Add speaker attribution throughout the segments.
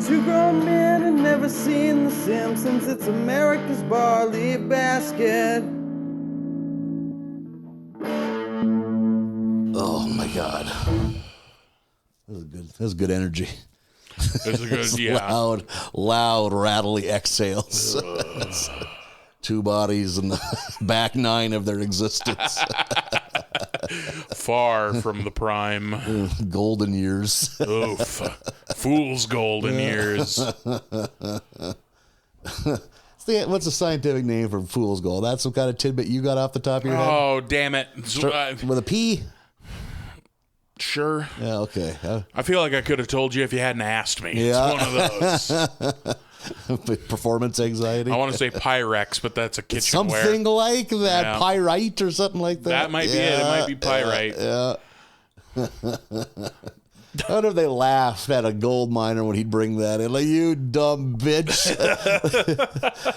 Speaker 1: Two grown men had never seen The Simpsons. It's America's barley basket.
Speaker 2: Oh my God. That was good energy.
Speaker 3: It's a good, yeah.
Speaker 2: Loud, rattly exhales. Two bodies and the back nine of their existence.
Speaker 3: Far from the prime.
Speaker 2: Golden years.
Speaker 3: Oof. Fool's golden years.
Speaker 2: What's the scientific name for fool's gold? That's some kind of tidbit you got off the top of your head?
Speaker 3: Oh, damn it.
Speaker 2: With a P?
Speaker 3: Sure.
Speaker 2: Yeah, okay.
Speaker 3: I feel like I could have told you if you hadn't asked me.
Speaker 2: Yeah.
Speaker 3: It's one of those.
Speaker 2: Performance anxiety?
Speaker 3: I want to say Pyrex, but that's a kitchenware.
Speaker 2: Something like that.
Speaker 3: Yeah.
Speaker 2: Pyrite or something like that.
Speaker 3: That might be it. It might be pyrite.
Speaker 2: Yeah. I wonder if they laughed at a gold miner when he'd bring that in. Like, you dumb bitch.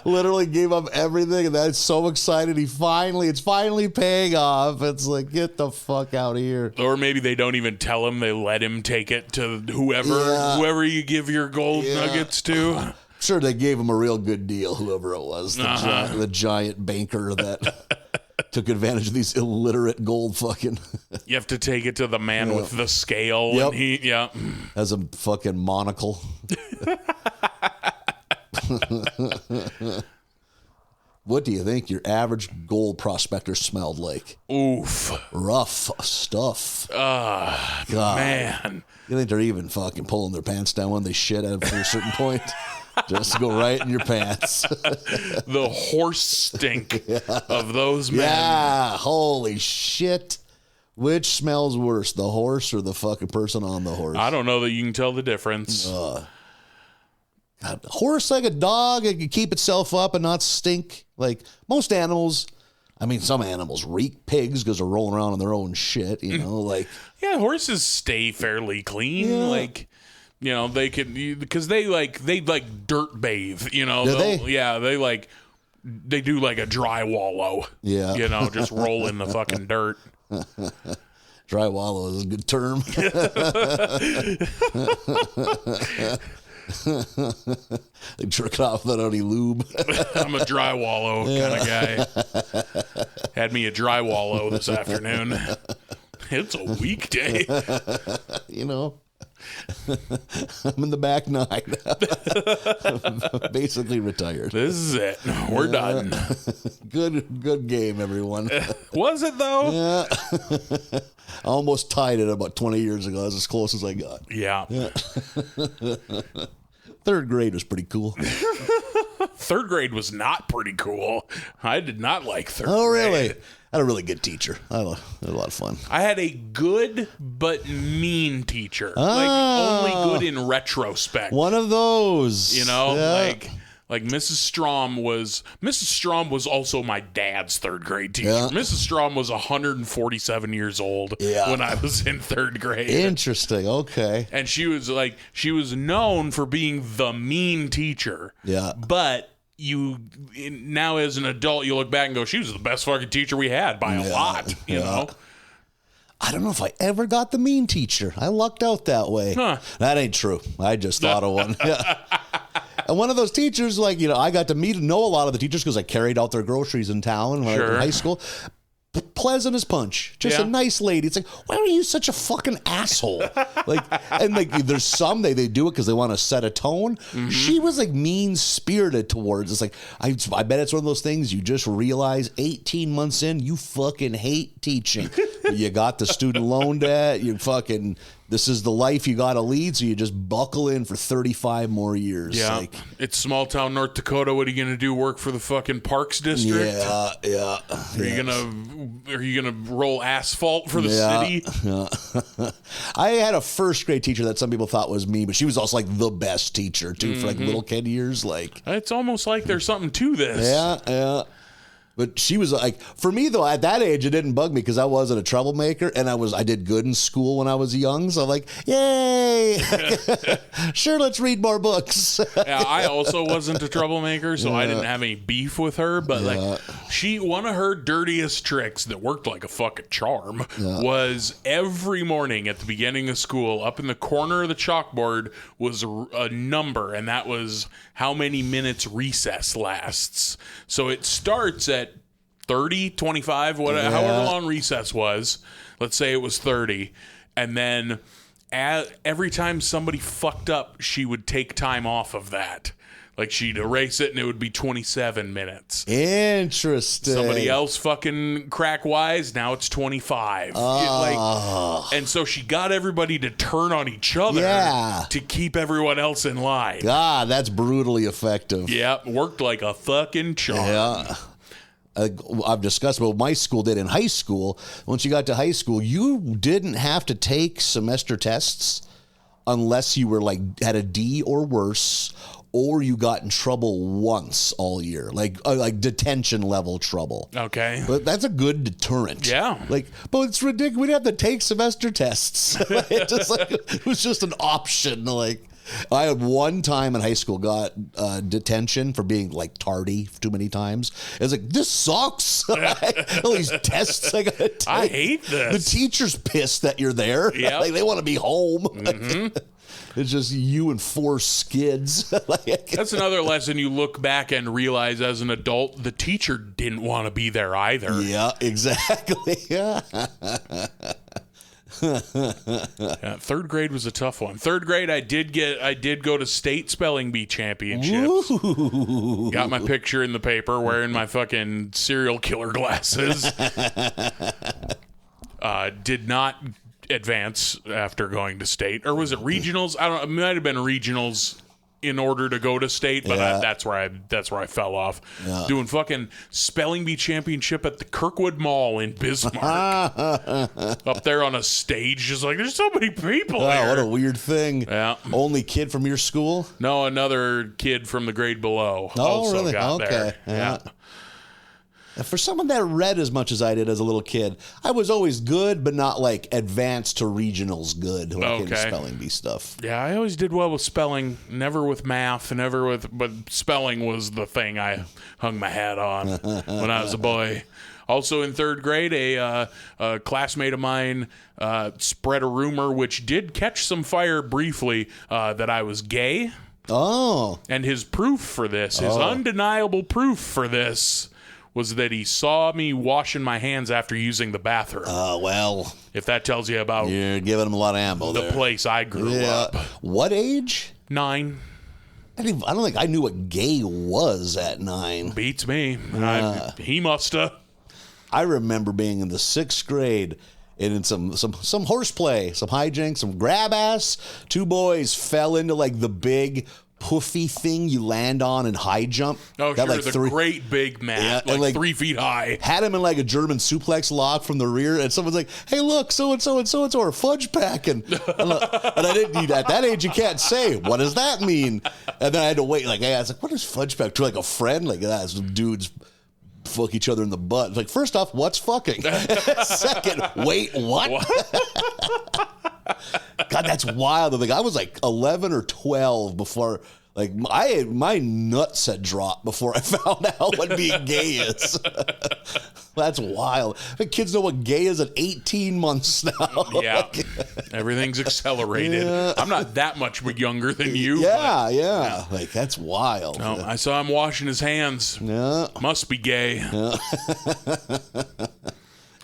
Speaker 2: Literally gave up everything, and that's so excited. It's finally paying off. It's like, get the fuck out of here.
Speaker 3: Or maybe they don't even tell him. They let him take it to whoever you give your gold nuggets to.
Speaker 2: Sure, they gave him a real good deal, whoever it was. The giant banker that took advantage of these illiterate gold fucking.
Speaker 3: You have to take it to the man with the scale.
Speaker 2: Yep.
Speaker 3: And
Speaker 2: has a fucking monocle. What do you think your average gold prospector smelled like?
Speaker 3: Oof.
Speaker 2: Rough stuff.
Speaker 3: God. Man.
Speaker 2: You think they're even fucking pulling their pants down when they shit at a certain point? Just to go right in your pants.
Speaker 3: The horse stink of those men.
Speaker 2: Yeah, holy shit. Which smells worse, the horse or the fucking person on the horse?
Speaker 3: I don't know that you can tell the difference.
Speaker 2: God, a horse, like a dog, it can keep itself up and not stink. Like most animals, I mean, some animals reek. Pigs, because they're rolling around in their own shit, you know, like.
Speaker 3: Yeah, horses stay fairly clean. Yeah. Like, you know, they can, because they dirt bathe, you know.
Speaker 2: Do they?
Speaker 3: Yeah, they do like a dry wallow.
Speaker 2: Yeah.
Speaker 3: You know, just roll in the fucking dirt.
Speaker 2: Dry wallow is a good term. They jerk it off without any lube.
Speaker 3: I'm a dry wallow kind of guy. Had me a dry wallow this afternoon. It's a weekday.
Speaker 2: You know. I'm in the back nine. I'm basically retired.
Speaker 3: This is it. We're done.
Speaker 2: Good game, everyone.
Speaker 3: Was it, though?
Speaker 2: Yeah. I almost tied it about 20 years ago. That's as close as I got.
Speaker 3: Yeah.
Speaker 2: Third grade was pretty cool.
Speaker 3: Third grade was not pretty cool. I did not like third grade.
Speaker 2: Oh, really? I had a really good teacher. I had a lot of fun.
Speaker 3: I had a good but mean teacher. Like, only good in retrospect.
Speaker 2: One of those.
Speaker 3: You know, like Mrs. Strom was also my dad's third grade teacher.
Speaker 2: Yeah.
Speaker 3: Mrs. Strom was 147 years old when I was in third grade.
Speaker 2: Interesting. Okay.
Speaker 3: And she was known for being the mean teacher.
Speaker 2: Yeah.
Speaker 3: But now as an adult, you look back and go, she was the best fucking teacher we had by a lot, you know?
Speaker 2: I don't know if I ever got the mean teacher. I lucked out that way.
Speaker 3: Huh.
Speaker 2: That ain't true. I just thought of one. Yeah. And one of those teachers, like, you know, I got to know a lot of the teachers because I carried out their groceries in town when I was in high school. Pleasant as punch. Just a nice lady. It's like, why are you such a fucking asshole? There's some they do it because they want to set a tone. Mm-hmm. She was like mean spirited towards. It's like, I bet it's one of those things you just realize 18 months in, you fucking hate teaching. You got the student loan debt. You fucking, this is the life you got to lead. So you just buckle in for 35 more years.
Speaker 3: Yeah.
Speaker 2: Like,
Speaker 3: it's small town North Dakota. What are you going to do? Work for the fucking Parks District?
Speaker 2: Yeah.
Speaker 3: Are you gonna roll asphalt for the city?
Speaker 2: Yeah. I had a first grade teacher that some people thought was me, but she was also like the best teacher too for like little kid years. Like,
Speaker 3: it's almost like there's something to this.
Speaker 2: Yeah. But she was like, for me though, at that age, it didn't bug me because I wasn't a troublemaker, and I did good in school when I was young. So I'm like, yay! Sure, let's read more books.
Speaker 3: Yeah, I also wasn't a troublemaker, so I didn't have any beef with her. But like, one of her dirtiest tricks that worked like a fucking charm was every morning at the beginning of school, up in the corner of the chalkboard was a number, and that was how many minutes recess lasts. So it starts at 30, 25, whatever, however long recess was. Let's say it was 30. And then every time somebody fucked up, she would take time off of that. Like, she'd erase it, and it would be 27 minutes.
Speaker 2: Interesting.
Speaker 3: Somebody else fucking crack wise, now it's 25. And so she got everybody to turn on each other to keep everyone else in line.
Speaker 2: God, that's brutally effective.
Speaker 3: Yeah, worked like a fucking charm.
Speaker 2: Yeah. I've discussed what my school did in high school. Once you got to high school, you didn't have to take semester tests unless you were had a D or worse, or you got in trouble once all year, like detention level trouble.
Speaker 3: Okay.
Speaker 2: But that's a good deterrent.
Speaker 3: Yeah.
Speaker 2: But it's ridiculous. We'd have to take semester tests. It was just an option. I had one time in high school got detention for being tardy too many times. It was like, this sucks. All these tests I got to take.
Speaker 3: I hate this.
Speaker 2: The teacher's pissed that you're there.
Speaker 3: Yeah.
Speaker 2: They want to be home.
Speaker 3: Mm-hmm.
Speaker 2: It's just you and 4 skids.
Speaker 3: That's another lesson you look back and realize as an adult, the teacher didn't want to be there either.
Speaker 2: Yeah, exactly. Yeah.
Speaker 3: Third grade was a tough one. Third grade, I did go to state spelling bee championships.
Speaker 2: Ooh.
Speaker 3: Got my picture in the paper wearing my fucking serial killer glasses. Did not advance after going to state, or was it regionals? I don't know. It might have been regionals in order to go to state, but that's where I fell off. Doing fucking spelling bee championship at the Kirkwood Mall in Bismarck. Up there on a stage, just like, there's so many people here.
Speaker 2: What a weird thing.
Speaker 3: Yeah.
Speaker 2: Only kid from your school?
Speaker 3: No, another kid from the grade below
Speaker 2: Oh,
Speaker 3: also
Speaker 2: really?
Speaker 3: got
Speaker 2: Okay.
Speaker 3: there. Yeah.
Speaker 2: For someone that read as much as I did as a little kid, I was always good, but not advanced to regionals good when it came to spelling bee stuff.
Speaker 3: Yeah, I always did well with spelling, never with math, but spelling was the thing I hung my hat on when I was a boy. Also in third grade, a classmate of mine spread a rumor, which did catch some fire briefly, that I was gay.
Speaker 2: Oh.
Speaker 3: And his proof for this, his undeniable proof for this, was that he saw me washing my hands after using the bathroom.
Speaker 2: Well.
Speaker 3: If that tells you about...
Speaker 2: You're giving him a lot of ammo
Speaker 3: the
Speaker 2: there.
Speaker 3: place I grew up.
Speaker 2: What age?
Speaker 3: 9.
Speaker 2: I don't think I knew what gay was at 9.
Speaker 3: Beats me. He musta.
Speaker 2: I remember being in the 6th grade and in some horseplay, some hijinks, some grab ass. 2 boys fell into the big poofy thing you land on and high jump.
Speaker 3: Oh,
Speaker 2: got
Speaker 3: sure, the great big mat, 3 feet high.
Speaker 2: Had him in a German suplex lock from the rear, and someone's like, hey, look, so-and-so and so-and-so are fudge packing. And I didn't, at that age, you can't say, what does that mean? And then I had to wait, I was like, what is fudge pack? To a friend? Some dudes fuck each other in the butt. It's first off, what's fucking? Second, wait, what? God, that's wild. I was 11 or 12 before, my nuts had dropped before I found out what being gay is. That's wild. The kids know what gay is at 18 months now.
Speaker 3: Yeah. Everything's accelerated. Yeah. I'm not that much younger than you.
Speaker 2: Yeah. That's wild.
Speaker 3: No, I saw him washing his hands.
Speaker 2: Yeah.
Speaker 3: Must be gay. Yeah.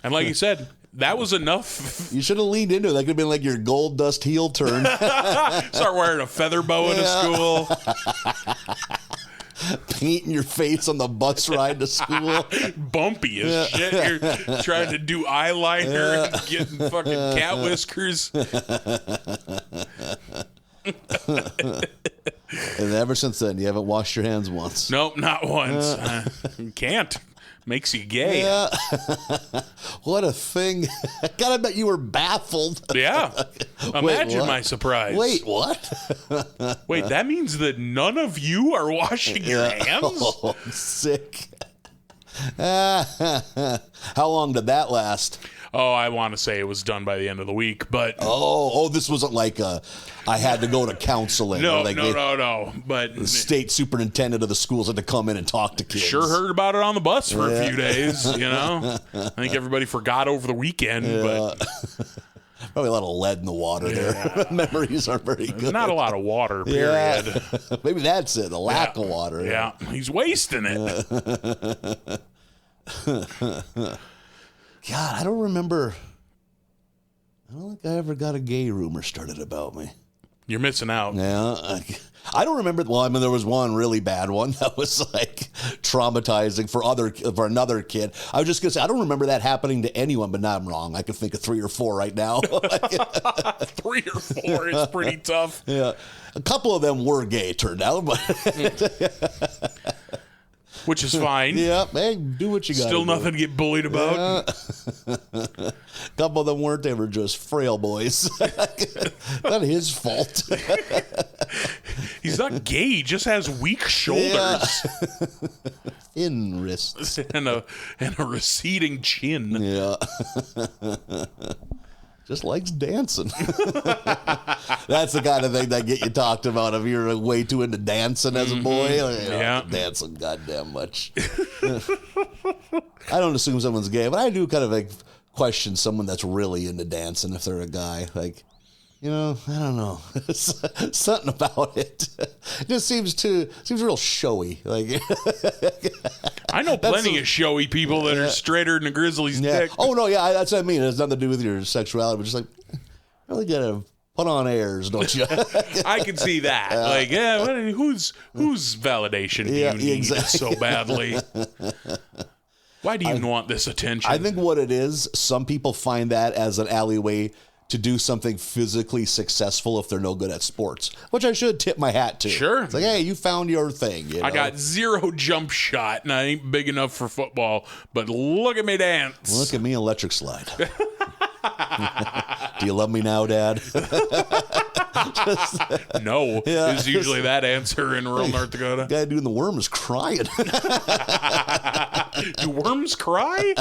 Speaker 3: And like you said, that was enough.
Speaker 2: You should have leaned into it. That could have been your gold dust heel turn.
Speaker 3: Start wearing a feather boa to school.
Speaker 2: Painting your face on the bus ride to school.
Speaker 3: Bumpy as shit. You're trying to do eyeliner and getting fucking cat whiskers.
Speaker 2: And ever since then, you haven't washed your hands once.
Speaker 3: Nope, not once. Can't. Makes you gay.
Speaker 2: Yeah. What a thing. I gotta bet you were baffled.
Speaker 3: Yeah. Imagine my surprise.
Speaker 2: Wait, what?
Speaker 3: Wait, that means that none of you are washing your hands?
Speaker 2: Oh, sick. How long did that last?
Speaker 3: Oh, I want to say it was done by the end of the week, but
Speaker 2: this wasn't like I had to go to counseling.
Speaker 3: No,
Speaker 2: like
Speaker 3: no. But
Speaker 2: the state superintendent of the schools had to come in and talk to kids.
Speaker 3: Sure heard about it on the bus for a few days. I think everybody forgot over the weekend, but
Speaker 2: probably a lot of lead in the water there. Memories aren't very good.
Speaker 3: Not a lot of water. Period.
Speaker 2: Yeah. Maybe that's it. The lack of water.
Speaker 3: Yeah, he's wasting it.
Speaker 2: God, I don't remember. I don't think I ever got a gay rumor started about me.
Speaker 3: You're missing out.
Speaker 2: Yeah. I don't remember. Well, I mean, there was one really bad one that was like traumatizing for another kid. I was just going to say, I don't remember that happening to anyone, but now I'm wrong. I can think of 3 or 4 right now.
Speaker 3: 3 or 4 is pretty tough.
Speaker 2: Yeah. A couple of them were gay, turned out, but
Speaker 3: which is fine.
Speaker 2: Yeah, hey, do what you got.
Speaker 3: Still nothing to get bullied about.
Speaker 2: A couple of them weren't. They were just frail boys. Not his fault.
Speaker 3: He's not gay. He just has weak shoulders.
Speaker 2: Thin wrists.
Speaker 3: and a receding chin.
Speaker 2: Yeah. Just likes dancing. That's the kind of thing that get you talked about if you're way too into dancing as a boy.
Speaker 3: Yeah.
Speaker 2: Dancing goddamn much. I don't assume someone's gay, but I do kind of like question someone that's really into dancing if they're a guy. Like, I don't know. Something about it. It just seems real showy. Like
Speaker 3: I know plenty of showy people that are straighter than a grizzly's dick.
Speaker 2: Oh no, yeah, that's what I mean. It has nothing to do with your sexuality, but just like really gotta put on airs, don't you?
Speaker 3: I can see that. Like, whose validation do you need so badly? Why do you want this attention?
Speaker 2: I think what it is, some people find that as an alleyway to do something physically successful if they're no good at sports, which I should tip my hat to.
Speaker 3: Sure.
Speaker 2: It's like, hey, you found your thing.
Speaker 3: I got 0 jump shot, and I ain't big enough for football, but look at me dance.
Speaker 2: Look at me electric slide. Do you love me now, Dad?
Speaker 3: No, is usually that answer in rural North Dakota.
Speaker 2: The guy doing the worm is crying.
Speaker 3: Do worms cry?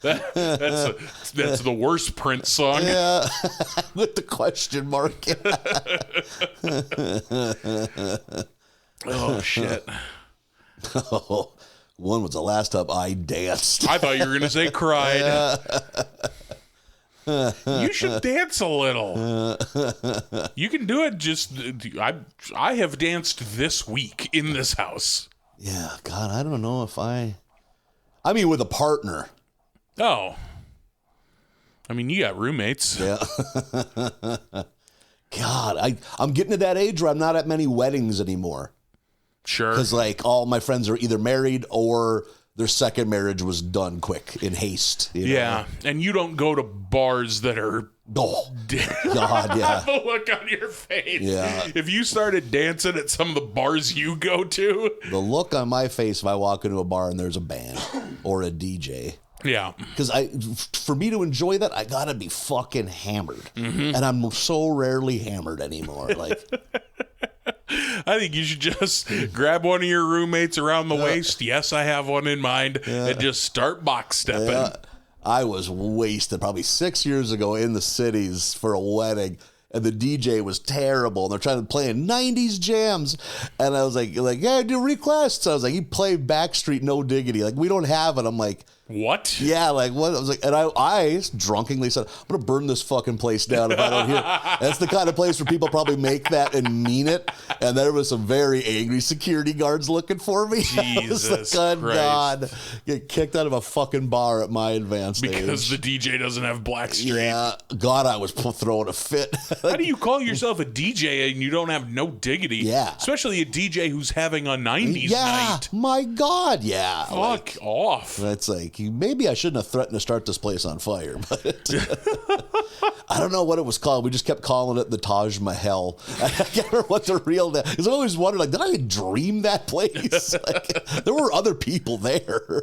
Speaker 3: That's the worst Prince song.
Speaker 2: Yeah, with the question mark.
Speaker 3: Oh, shit.
Speaker 2: Oh, when was the last time I danced?
Speaker 3: I thought you were going to say cried. You should dance a little. You can do it. I have danced this week in this house.
Speaker 2: Yeah, God, I don't know if I mean, with a partner.
Speaker 3: Oh. I mean, you got roommates.
Speaker 2: Yeah. God, I'm getting to that age where I'm not at many weddings anymore.
Speaker 3: Sure.
Speaker 2: Because, like, all my friends are either married or their second marriage was done quick in haste.
Speaker 3: Yeah. And you don't go to bars that are...
Speaker 2: Oh, God, yeah.
Speaker 3: The look on your face.
Speaker 2: Yeah.
Speaker 3: If you started dancing at some of the bars you go to...
Speaker 2: The look on my face if I walk into a bar and there's a band or a DJ...
Speaker 3: Yeah.
Speaker 2: Because for me to enjoy that, I gotta be fucking hammered, and I'm so rarely hammered anymore. Like,
Speaker 3: I think you should just grab one of your roommates around the waist. Yes, I have one in mind, and just start box stepping.
Speaker 2: I was wasted probably 6 years ago in the cities for a wedding. And the DJ was terrible. And they're trying to play 90s jams. And I was like, yeah, do requests. I was like, you play Backstreet No Diggity. Like, we don't have it. I'm like,
Speaker 3: what?
Speaker 2: Yeah, like what? I was like, and I drunkenly said, I'm gonna burn this fucking place down if I don't hear it. That's the kind of place where people probably make that and mean it. And there was some very angry security guards looking for me.
Speaker 3: Jesus
Speaker 2: Good
Speaker 3: Christ.
Speaker 2: God, get kicked out of a fucking bar at my advanced
Speaker 3: because
Speaker 2: age.
Speaker 3: the DJ doesn't have Blackstreet.
Speaker 2: Yeah, God, I was throwing a fit.
Speaker 3: How do you call yourself a DJ and you don't have No Diggity?
Speaker 2: Yeah,
Speaker 3: especially a DJ who's having a 90s
Speaker 2: Yeah,
Speaker 3: night.
Speaker 2: my God, yeah.
Speaker 3: Fuck off.
Speaker 2: That's like, maybe I shouldn't have threatened to start this place on fire, but I don't know what it was called. We just kept calling it the Taj Mahal. I can't remember what the real name. Because I always wondered, like, did I dream that place? Like, there were other people there.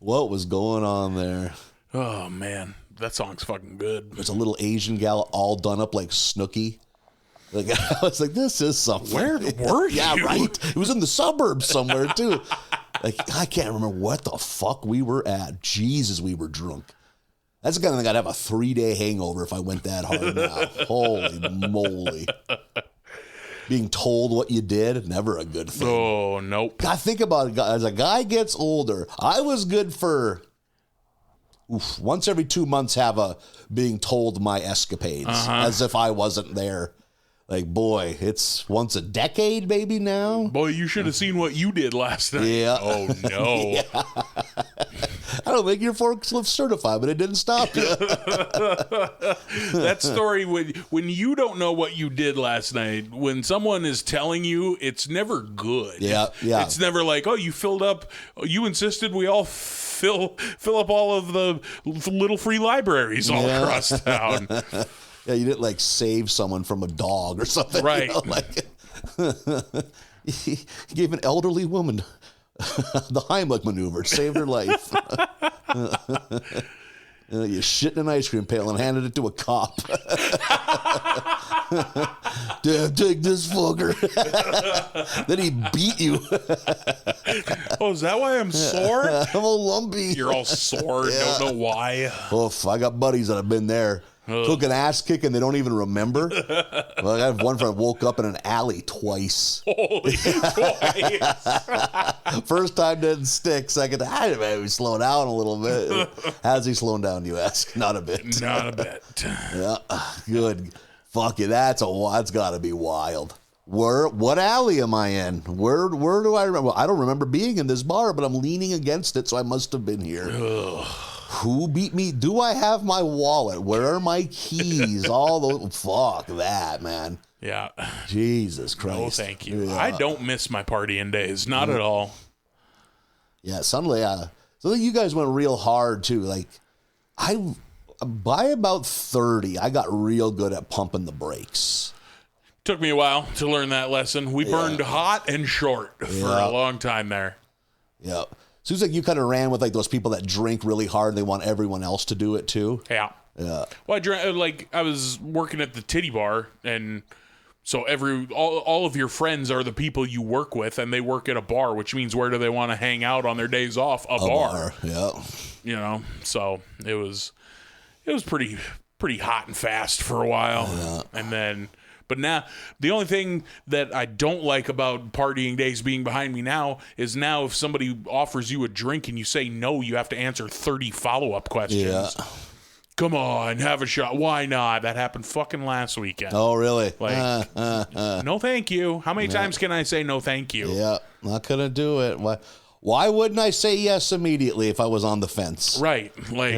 Speaker 2: What was going on there?
Speaker 3: Oh man, that song's fucking good.
Speaker 2: There's a little Asian gal all done up like Snooki. Like, I was like, this is something.
Speaker 3: Where were you?
Speaker 2: Yeah, right. It was in the suburbs somewhere too. Like, I can't remember what the fuck we were at. Jesus, we were drunk. That's the kind of thing I'd have a 3-day hangover if I went that hard now. Holy moly. Being told what you did, never a good thing.
Speaker 3: Oh, nope.
Speaker 2: I think about it, as a guy gets older, I was good for once every 2 months have a being told my escapades as if I wasn't there. Like, boy, it's once a decade maybe now.
Speaker 3: Boy, you should have seen what you did last night.
Speaker 2: Yeah.
Speaker 3: Oh, no.
Speaker 2: Yeah. I don't think you're forklift certified, but it didn't stop you.
Speaker 3: That story, when you don't know what you did last night, when someone is telling you, it's never good.
Speaker 2: Yeah.
Speaker 3: It's never like, oh, you insisted we all fill up all of the little free libraries all across town.
Speaker 2: Yeah, you didn't like save someone from a dog or something.
Speaker 3: Right.
Speaker 2: You know, like, he gave an elderly woman the Heimlich maneuver, saved her life. You shit in an ice cream pail and handed it to a cop. Dad, take this fucker. Then he beat you.
Speaker 3: Oh, is that why I'm sore?
Speaker 2: I'm all lumpy.
Speaker 3: You're all sore. Don't know why.
Speaker 2: Oof, I got buddies that have been there. Took an ass kick and they don't even remember. Well, I have one friend woke up in an alley twice.
Speaker 3: Holy twice.
Speaker 2: First time didn't stick. Second time, maybe slow down a little bit. How's he slowing down, you ask? Not a bit.
Speaker 3: Not a bit.
Speaker 2: Yeah, good. Fuck you. That's got to be wild. What alley am I in? Where do I remember? I don't remember being in this bar, but I'm leaning against it, so I must have been here. Who beat me? Do I have my wallet? Where are my keys? All those. Fuck that, man.
Speaker 3: Yeah.
Speaker 2: Jesus Christ.
Speaker 3: No, thank you.
Speaker 2: Yeah.
Speaker 3: I don't miss my partying days. Not at all.
Speaker 2: Yeah, suddenly, so you guys went real hard too. Like, by about 30, I got real good at pumping the brakes.
Speaker 3: Took me a while to learn that lesson. We burned hot and short for a long time there.
Speaker 2: Yeah. Seems like you kind of ran with like those people that drink really hard and they want everyone else to do it too.
Speaker 3: Yeah.
Speaker 2: Yeah.
Speaker 3: Well, I was working at the titty bar, and so all of your friends are the people you work with, and they work at a bar, which means where do they want to hang out on their days off? A bar.
Speaker 2: Yeah.
Speaker 3: You know, so it was pretty hot and fast for a while, and then. But now, the only thing that I don't like about partying days being behind me now is now if somebody offers you a drink and you say no, you have to answer 30 follow-up questions.
Speaker 2: Yeah.
Speaker 3: Come on, have a shot. Why not? That happened fucking last weekend.
Speaker 2: Oh, really?
Speaker 3: Like, no thank you. How many times can I say no thank you?
Speaker 2: Yeah, not going to do it. Why wouldn't I say yes immediately if I was on the fence?
Speaker 3: Right. Like,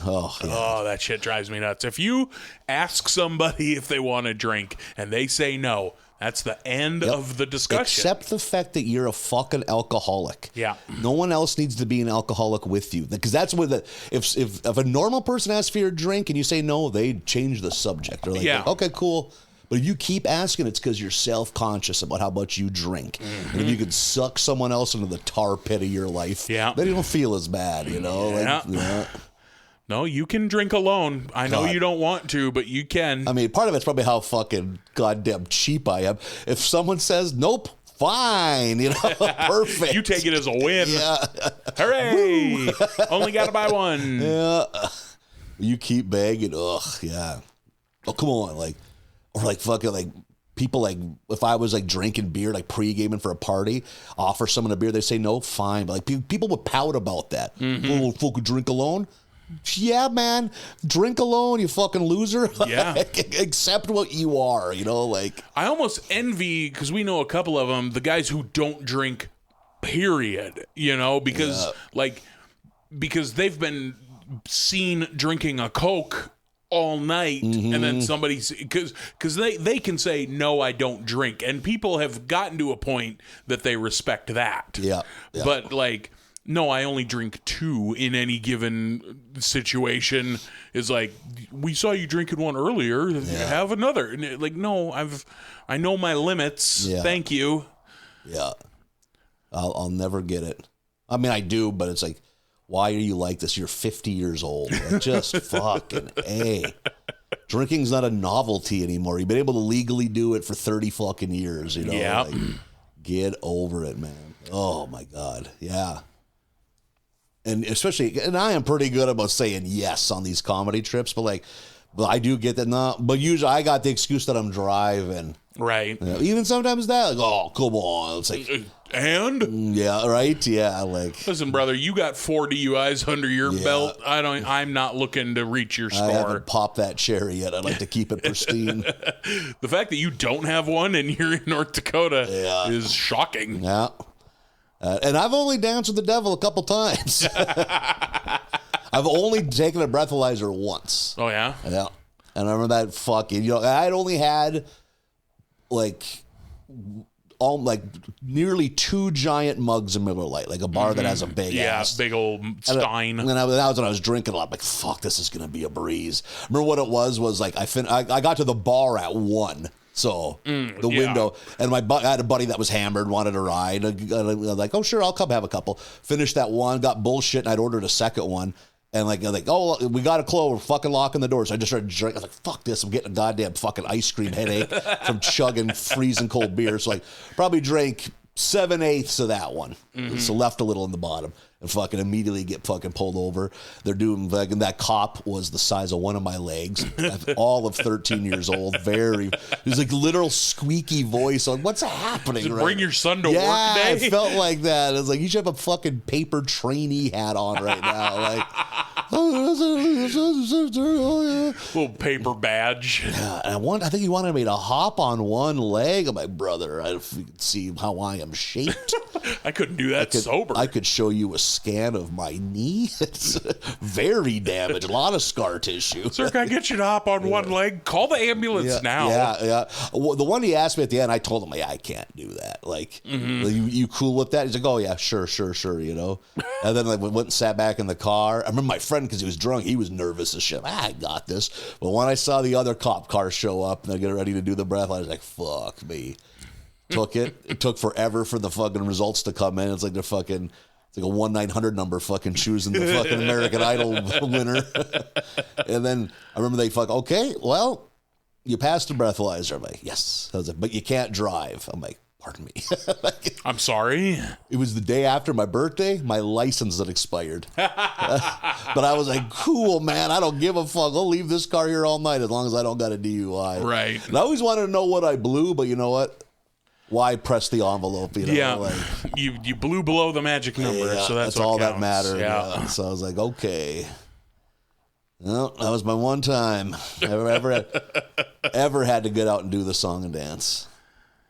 Speaker 2: Oh,
Speaker 3: that shit drives me nuts. If you ask somebody if they want a drink and they say no, that's the end of the discussion.
Speaker 2: Except the fact that you're a fucking alcoholic.
Speaker 3: Yeah.
Speaker 2: No one else needs to be an alcoholic with you. Because that's where if a normal person asks for your drink and you say no, they change the subject. They're like, okay, cool. But if you keep asking, it's because you're self-conscious about how much you drink. Mm-hmm. And if you could suck someone else into the tar pit of your life, then you don't feel as bad, you know?
Speaker 3: Yeah. No, you can drink alone. I know you don't want to, but you can.
Speaker 2: I mean, part of it's probably how fucking goddamn cheap I am. If someone says, nope, fine, you know, perfect.
Speaker 3: You take it as a win.
Speaker 2: Yeah.
Speaker 3: Hooray! Only got to buy one.
Speaker 2: Yeah. You keep begging. Ugh, yeah. Oh, come on, or fucking people if I was drinking beer, pre-gaming for a party, offer someone a beer, they say no, fine. But people would pout about that. Mm-hmm. Oh, fucking drink alone? Yeah, man. Drink alone, you fucking loser.
Speaker 3: Yeah.
Speaker 2: Accept what you are, you know,
Speaker 3: I almost envy, because we know a couple of them, the guys who don't drink, period, you know, because they've been seen drinking a Coke all night, and then somebody's because they can say no, I don't drink, and people have gotten to a point that they respect that. But no, I only drink 2 in any given situation is we saw you drinking one earlier, have another. And no, I know my limits. Thank you.
Speaker 2: I'll never get it. I mean, I do, but it's why are you like this? You're 50 years old. Just fucking A. Drinking's not a novelty anymore. You've been able to legally do it for 30 fucking years, you know? Get over it, man. Oh my God. Yeah. And especially, and I am pretty good about saying yes on these comedy trips, but I do get that. But usually I got the excuse that I'm driving.
Speaker 3: Right.
Speaker 2: Even sometimes that, oh, come on. It's like,
Speaker 3: and?
Speaker 2: Yeah, right? Yeah,
Speaker 3: listen, brother, you got 4 DUIs under your belt. I'm not looking to reach your score.
Speaker 2: I haven't popped that cherry yet. I'd like to keep it pristine.
Speaker 3: The fact that you don't have one and you're in North Dakota is shocking.
Speaker 2: Yeah. And I've only danced with the devil a couple times. I've only taken a breathalyzer once.
Speaker 3: Oh, yeah?
Speaker 2: Yeah. And I remember that fucking, I'd only had nearly 2 giant mugs of Miller Lite, like a bar that has a big ass.
Speaker 3: Big old stein.
Speaker 2: And that was when I was drinking a lot. I'm like, fuck, this is going to be a breeze. Remember what it was I got to the bar at 1. So the window, and I had a buddy that was hammered, wanted to ride. I was like, oh, sure, I'll come have a couple. Finished that one, got bullshit, and I'd ordered a second one. And oh, we got to close. We're fucking locking the doors. So I just started drinking. I was like, fuck this. I'm getting a goddamn fucking ice cream headache from chugging freezing cold beer. So probably drank 7/8 of that one. So left a little in the bottom and fucking immediately get fucking pulled over. They're doing and that cop was the size of one of my legs. All of 13 years old. It was like literal squeaky voice. Like, what's happening? Right?
Speaker 3: Bring your son to work
Speaker 2: day.
Speaker 3: day.
Speaker 2: It felt like that. It was like, you should have a fucking paper trainee hat on right now.
Speaker 3: Little paper badge.
Speaker 2: Yeah, and I think he wanted me to hop on one leg of my brother. If you could see how I am shaped.
Speaker 3: I couldn't do that sober.
Speaker 2: I could show you a scan of my knee. It's very damaged. A lot of scar tissue.
Speaker 3: Sir, can I get you to hop on one leg? Call the ambulance now.
Speaker 2: Yeah. Well, the one he asked me at the end, I told him, I can't do that. You cool with that? He's like, oh, yeah, sure, And then went and sat back in the car. I remember my friend, because he was drunk, he was nervous as shit. I got this. But when I saw the other cop car show up and they get ready to do the breath, I was like, fuck me. Took it. It took forever for the fucking results to come in. It's like a 1-900 number fucking choosing the fucking American Idol winner. And then I remember okay, well, you passed the breathalyzer. I'm like, yes. I was like, but you can't drive. I'm like, pardon me.
Speaker 3: I'm sorry.
Speaker 2: It was the day after my birthday. My license had expired. But I was like, cool, man. I don't give a fuck. I'll leave this car here all night as long as I don't got a DUI.
Speaker 3: Right.
Speaker 2: And I always wanted to know what I blew, but you know what? Why press the envelope?
Speaker 3: You blew below the magic number, so that's
Speaker 2: all
Speaker 3: counts.
Speaker 2: that mattered.
Speaker 3: Yeah.
Speaker 2: So I was like, okay. Well, that was my one time ever had to get out and do the song and dance.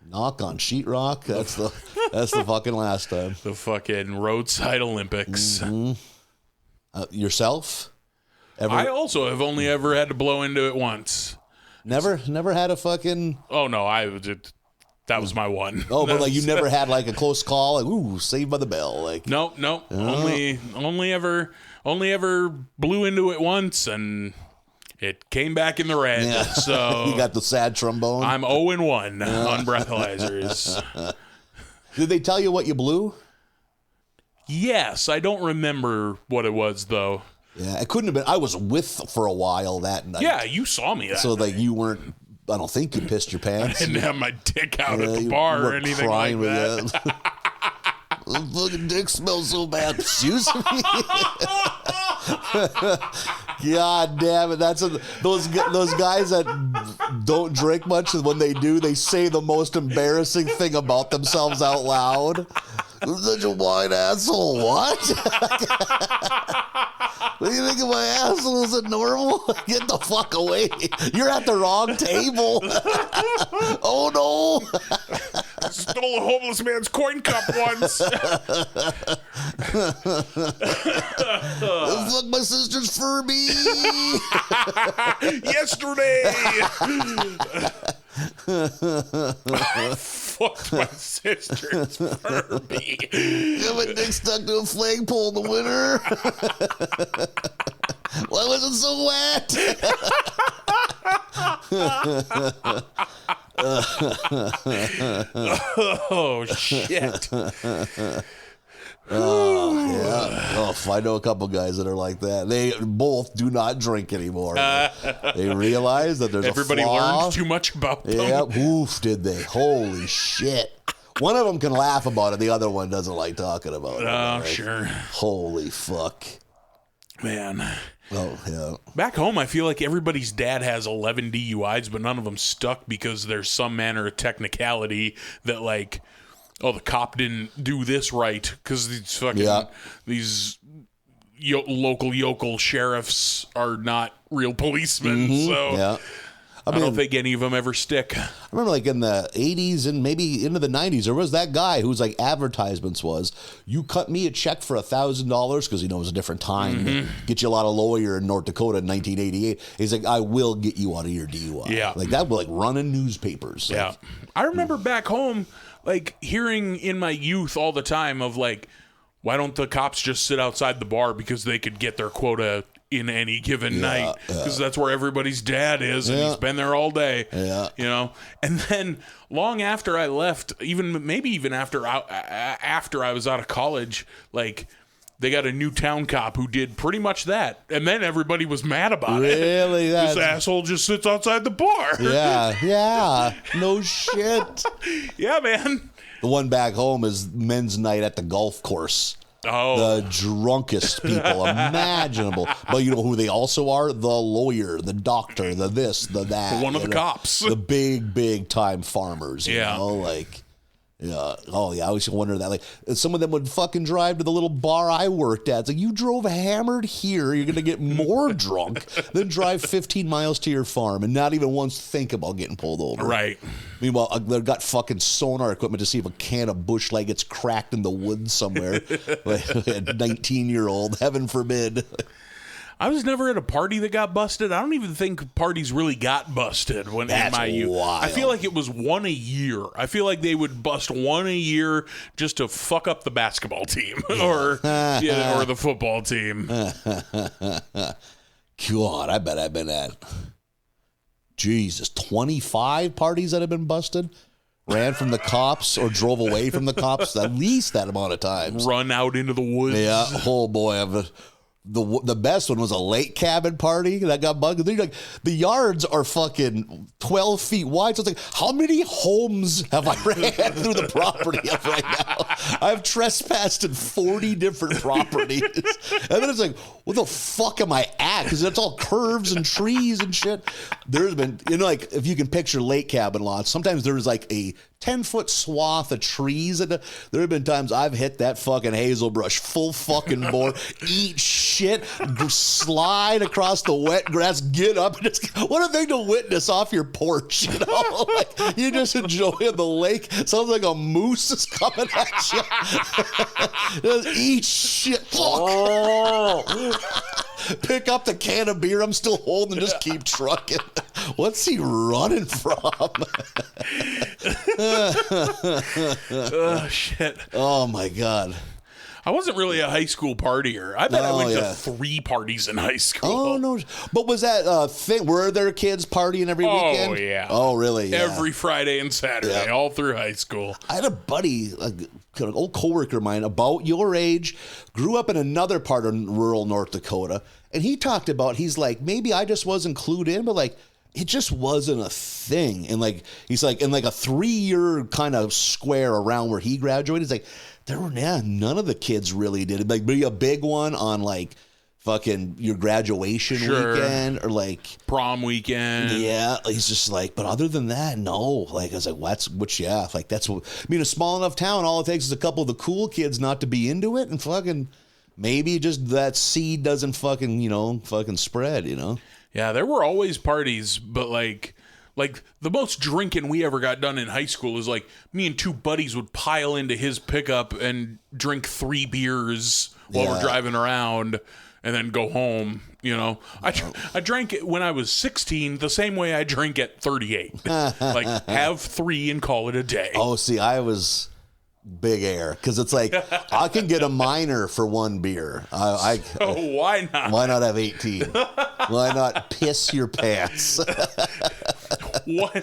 Speaker 2: Knock on sheetrock. That's the fucking last time.
Speaker 3: The fucking roadside Olympics.
Speaker 2: Mm-hmm. Yourself?
Speaker 3: I also have only ever had to blow into it once.
Speaker 2: Never had a fucking.
Speaker 3: Oh no, that was my one.
Speaker 2: Oh, but you never had a close call, ooh, saved by the bell,
Speaker 3: No. Only ever blew into it once, and it came back in the red. Yeah. So
Speaker 2: you got the sad trombone.
Speaker 3: I'm 0-1 on breathalyzers.
Speaker 2: Did they tell you what you blew?
Speaker 3: Yes, I don't remember what it was though.
Speaker 2: Yeah, it couldn't have been. I was with for a while that night.
Speaker 3: Yeah, you saw me that night.
Speaker 2: You weren't. I don't think you pissed your pants.
Speaker 3: I didn't have my dick out at the bar or anything like that.
Speaker 2: The fucking dick smells so bad. Excuse me. God damn it! Those guys that don't drink much, and when they do, they say the most embarrassing thing about themselves out loud. Such a white asshole. What? What do you think of my asshole? Is it normal? Get the fuck away. You're at the wrong table. Oh, no.
Speaker 3: I stole a homeless man's coin cup once.
Speaker 2: Fuck my sister's Furby.
Speaker 3: Yesterday. Fucked my sister's Furby.
Speaker 2: Got my dick stuck to a flagpole in the winter. Why was it so wet?
Speaker 3: Oh, shit.
Speaker 2: Oh, yeah. Oh, I know a couple guys that are like that. They both do not drink anymore. They realize that there's
Speaker 3: everybody
Speaker 2: a flaw.
Speaker 3: learned too much about them.
Speaker 2: Yeah, oof, did they? Holy shit. One of them can laugh about it. The other one doesn't like talking about it.
Speaker 3: Oh,
Speaker 2: right?
Speaker 3: sure.
Speaker 2: Holy fuck.
Speaker 3: Man.
Speaker 2: Oh, yeah.
Speaker 3: Back home, I feel like everybody's dad has 11 DUIs, but none of them stuck because there's some manner of technicality that, like, oh, the cop didn't do this right because these fucking these local yokel sheriffs are not real policemen. So I don't think any of them ever stick.
Speaker 2: I remember, like, in the 80s and maybe into the 90s, there was that guy whose, like, advertisements was, you cut me a check for $1,000 because, you know, it was a different time. Get you a lot of lawyer in North Dakota in 1988. He's like, I will get you out of your DUI.
Speaker 3: Yeah.
Speaker 2: Like, that was, like, running newspapers.
Speaker 3: Yeah.
Speaker 2: Like,
Speaker 3: I remember back home, like, hearing in my youth all the time of, like, why don't the cops just sit outside the bar because they could get their quota in any given night, because that's where everybody's dad is, and he's been there all day. You know. And then long after I left, maybe even after I was out of college, like, they got a new town cop who did pretty much that, and then everybody was mad about it.
Speaker 2: Really?
Speaker 3: This asshole just sits outside the bar.
Speaker 2: Yeah. No shit.
Speaker 3: Yeah, man.
Speaker 2: The one back home is men's night at the golf course.
Speaker 3: Oh.
Speaker 2: The drunkest people imaginable. But you know who they also are? The lawyer, the doctor, the this, the that.
Speaker 3: One of the cops.
Speaker 2: The big time farmers. You
Speaker 3: Yeah.
Speaker 2: know? Like, yeah. Oh, yeah. I always wonder that. Like, some of them would fucking drive to the little bar I worked at. It's like, you drove hammered here. You're going to get more drunk than drive 15 miles to your farm and not even once think about getting pulled over.
Speaker 3: Right.
Speaker 2: Meanwhile, they've got fucking sonar equipment to see if a can of Busch Light gets cracked in the woods somewhere. Like, a 19-year-old, heaven forbid.
Speaker 3: I was never at a party that got busted. I don't even think parties really got busted in my youth.
Speaker 2: Wild.
Speaker 3: I feel like it was one a year. I feel like they would bust one a year just to fuck up the basketball team or the football team.
Speaker 2: God, I bet I've been at, Jesus, 25 parties that have been busted. Ran from the cops or drove away from the cops at least that amount of times.
Speaker 3: Run out into the woods.
Speaker 2: Yeah, oh boy, the best one was a lake cabin party that got bugged. Like, the yards are fucking 12 feet wide. So it's like, how many homes have I ran through the property of right now? I've trespassed in 40 different properties. And then it's like, what the fuck am I at? Because it's all curves and trees and shit. There's been, you know, like, if you can picture lake cabin lots, sometimes there's like a 10-foot swath of trees. And there have been times I've hit that fucking hazelbrush full fucking bore, eat shit, slide across the wet grass, get up, and just, what a thing to witness off your porch, you know? Like, you just enjoying the lake. Sounds like a moose is coming at you. Just eat shit. Oh. Pick up the can of beer I'm still holding and just keep trucking. What's he running from?
Speaker 3: Oh, shit.
Speaker 2: Oh, my God.
Speaker 3: I wasn't really a high school partier. I bet I went to 3 parties in high school.
Speaker 2: Oh, no. But was that thing? Were there kids partying every weekend?
Speaker 3: Oh, yeah.
Speaker 2: Oh, really? Yeah.
Speaker 3: Every Friday and Saturday, all through high school.
Speaker 2: I had a buddy, an old coworker of mine, about your age, grew up in another part of rural North Dakota, and he talked about, he's like, maybe I just wasn't clued in, but like, it just wasn't a thing. And like, he's like, in like a 3-year kind of square around where he graduated, he's like, none of the kids really did it. Like, be a big one on like fucking your graduation weekend or like
Speaker 3: prom weekend.
Speaker 2: Yeah, he's just like, but other than that, no. Like, I was like, like that's what. I mean, a small enough town, all it takes is a couple of the cool kids not to be into it, and fucking maybe just that seed doesn't fucking spread, you know.
Speaker 3: Yeah, there were always parties, but like the most drinking we ever got done in high school is like me and 2 buddies would pile into his pickup and drink 3 beers while we're driving around and then go home. You know, I drank it when I was 16 the same way I drink at 38. Like, have 3 and call it a day.
Speaker 2: Oh, see, I was big air because it's like I can get a minor for 1 beer.
Speaker 3: Why not?
Speaker 2: Why not have 18? Why not piss your pants?
Speaker 3: What?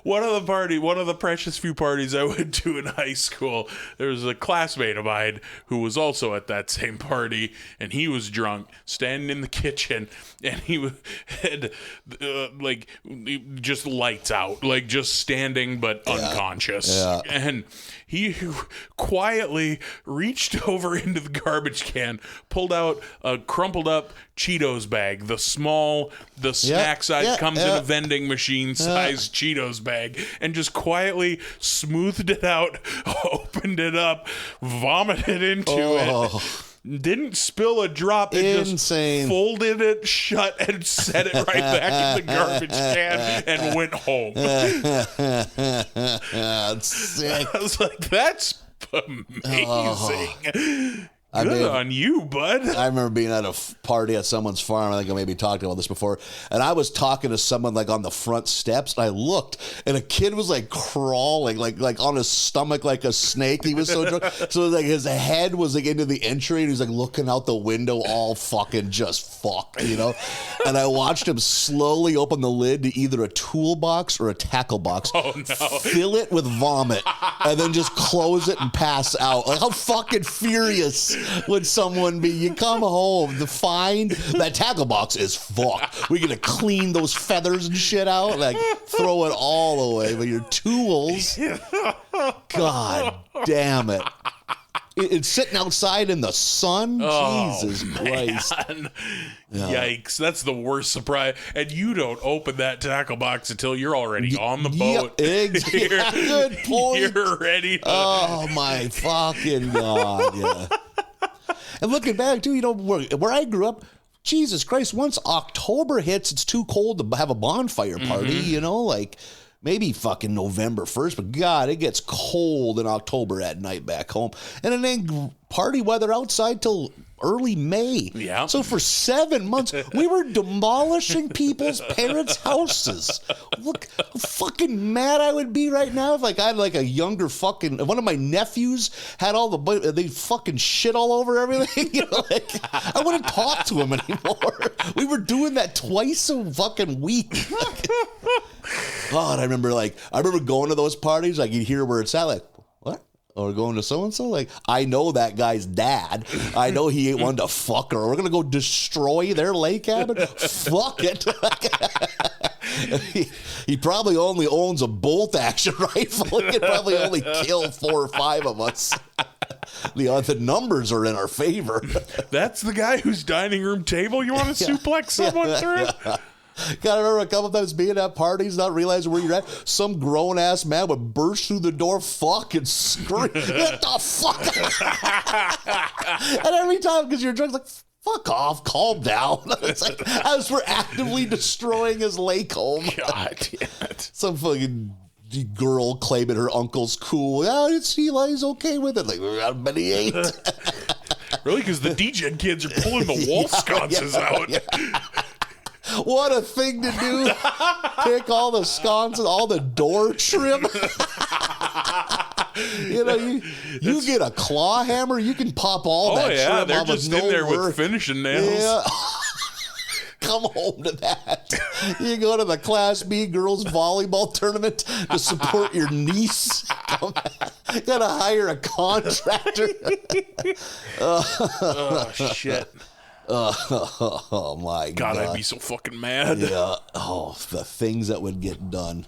Speaker 3: One of the precious few parties I went to in high school, there was a classmate of mine who was also at that same party, and he was drunk, standing in the kitchen, and he had like just lights out, like just standing but unconscious. Yeah. And he quietly reached over into the garbage can, pulled out a crumpled up Cheetos bag, the snack size, comes in a vending machine size Cheetos bag, and just quietly smoothed it out, opened it up, vomited into it. Didn't spill a drop. It
Speaker 2: Insane.
Speaker 3: Just folded it shut and set it right back in the garbage can and went home.
Speaker 2: That's sick.
Speaker 3: I was like, that's amazing. Good on you, bud.
Speaker 2: I remember being at a party at someone's farm. I think I maybe talked about this before. And I was talking to someone like on the front steps. And I looked, and a kid was like crawling, like on his stomach like a snake. He was so drunk. So like his head was like into the entry, and he was like looking out the window, all fucking just fucked, you know. And I watched him slowly open the lid to either a toolbox or a tackle box.
Speaker 3: Oh no!
Speaker 2: Fill it with vomit, and then just close it and pass out. Like how fucking furious would someone be? You come home to find that tackle box is fucked. We're gonna clean those feathers and shit out, like throw it all away. But your tools, God damn it. It's sitting outside in the sun. Jesus Christ.
Speaker 3: Yikes. That's the worst surprise. And you don't open that tackle box until you're already on the boat.
Speaker 2: Good point.
Speaker 3: You're ready to...
Speaker 2: Oh, my fucking God. Yeah. And looking back, too, you know, where I grew up, Jesus Christ, once October hits, it's too cold to have a bonfire party, you know, like... Maybe fucking November 1st, but God, it gets cold in October at night back home. And it ain't party weather outside till early May.
Speaker 3: Yeah.
Speaker 2: So for 7 months, we were demolishing people's parents' houses. Look how fucking mad I would be right now if like I had like a younger fucking, one of my nephews had all the, they fucking shit all over everything. You know, like, I wouldn't talk to him anymore. We were doing that twice a fucking week. God, I remember going to those parties, like you'd hear where it's at, like, what? Or going to so-and-so? Like, I know that guy's dad. I know he ain't one to fuck her. We're going to go destroy their lake cabin? Fuck it. He probably only owns a bolt-action rifle. He could probably only kill 4 or 5 of us. The numbers are in our favor.
Speaker 3: That's the guy whose dining room table you want to suplex someone through?
Speaker 2: Yeah. God, I remember a couple times being at parties, not realizing where you're at. Some grown ass man would burst through the door, fucking scream, "What the fuck!" And every time, because you're drunk, like, fuck off, calm down. It's like, as we're actively destroying his lake home.
Speaker 3: God damn it.
Speaker 2: Some fucking girl claiming her uncle's cool. Yeah, he's okay with it. Like, I bet he ain't.
Speaker 3: Really? Because the DJ kids are pulling the wall sconces out.
Speaker 2: Yeah. What a thing to do. Take all the sconces, all the door trim. You know, you get a claw hammer, you can pop all that trim
Speaker 3: they're
Speaker 2: off
Speaker 3: just
Speaker 2: with
Speaker 3: in there
Speaker 2: work.
Speaker 3: with finishing nails.
Speaker 2: Yeah. Come home to that. You go to the Class B girls volleyball tournament to support your niece. Gotta hire a contractor.
Speaker 3: Oh, shit.
Speaker 2: Oh my God.
Speaker 3: I'd be so fucking mad.
Speaker 2: Yeah. Oh, the things that would get done.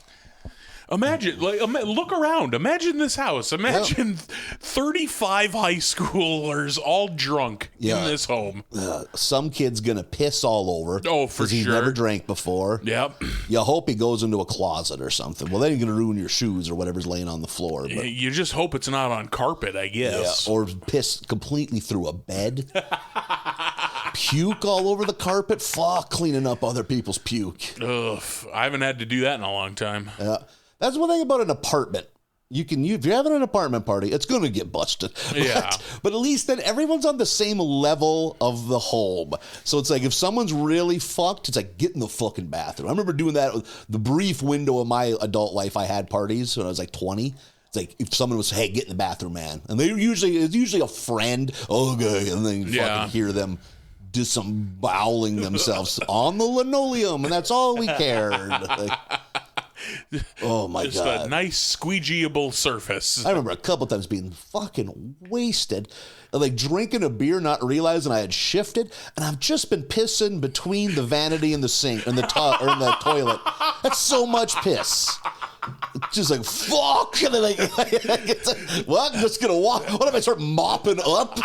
Speaker 3: Imagine, look around. Imagine this house. Imagine 35 high schoolers all drunk in this home.
Speaker 2: Some kid's gonna piss all over.
Speaker 3: Oh, for sure.
Speaker 2: He's never drank before.
Speaker 3: Yep.
Speaker 2: You hope he goes into a closet or something. Well, then you're gonna ruin your shoes or whatever's laying on the floor. But,
Speaker 3: you just hope it's not on carpet, I guess.
Speaker 2: Yeah, or piss completely through a bed. Puke all over the carpet. Fuck, cleaning up other people's puke.
Speaker 3: Ugh, I haven't had to do that in a long time.
Speaker 2: Yeah. That's one thing about an apartment. If you're having an apartment party, it's going to get busted.
Speaker 3: Yeah.
Speaker 2: But at least then everyone's on the same level of the home. So it's like if someone's really fucked, it's like get in the fucking bathroom. I remember doing that with the brief window of my adult life. I had parties when I was like 20. It's like if someone was, hey, get in the bathroom, man. And it's usually a friend. Okay. And then you fucking hear them disemboweling themselves on the linoleum. And that's all we cared. Like, Oh my
Speaker 3: Just
Speaker 2: God.
Speaker 3: a nice squeegeeable surface.
Speaker 2: I remember a couple times being fucking wasted, like drinking a beer, not realizing I had shifted, and I've just been pissing between the vanity and the sink and the or in the toilet. That's so much piss. Just like fuck, and then like, what? I'm just gonna walk. What if I start mopping up?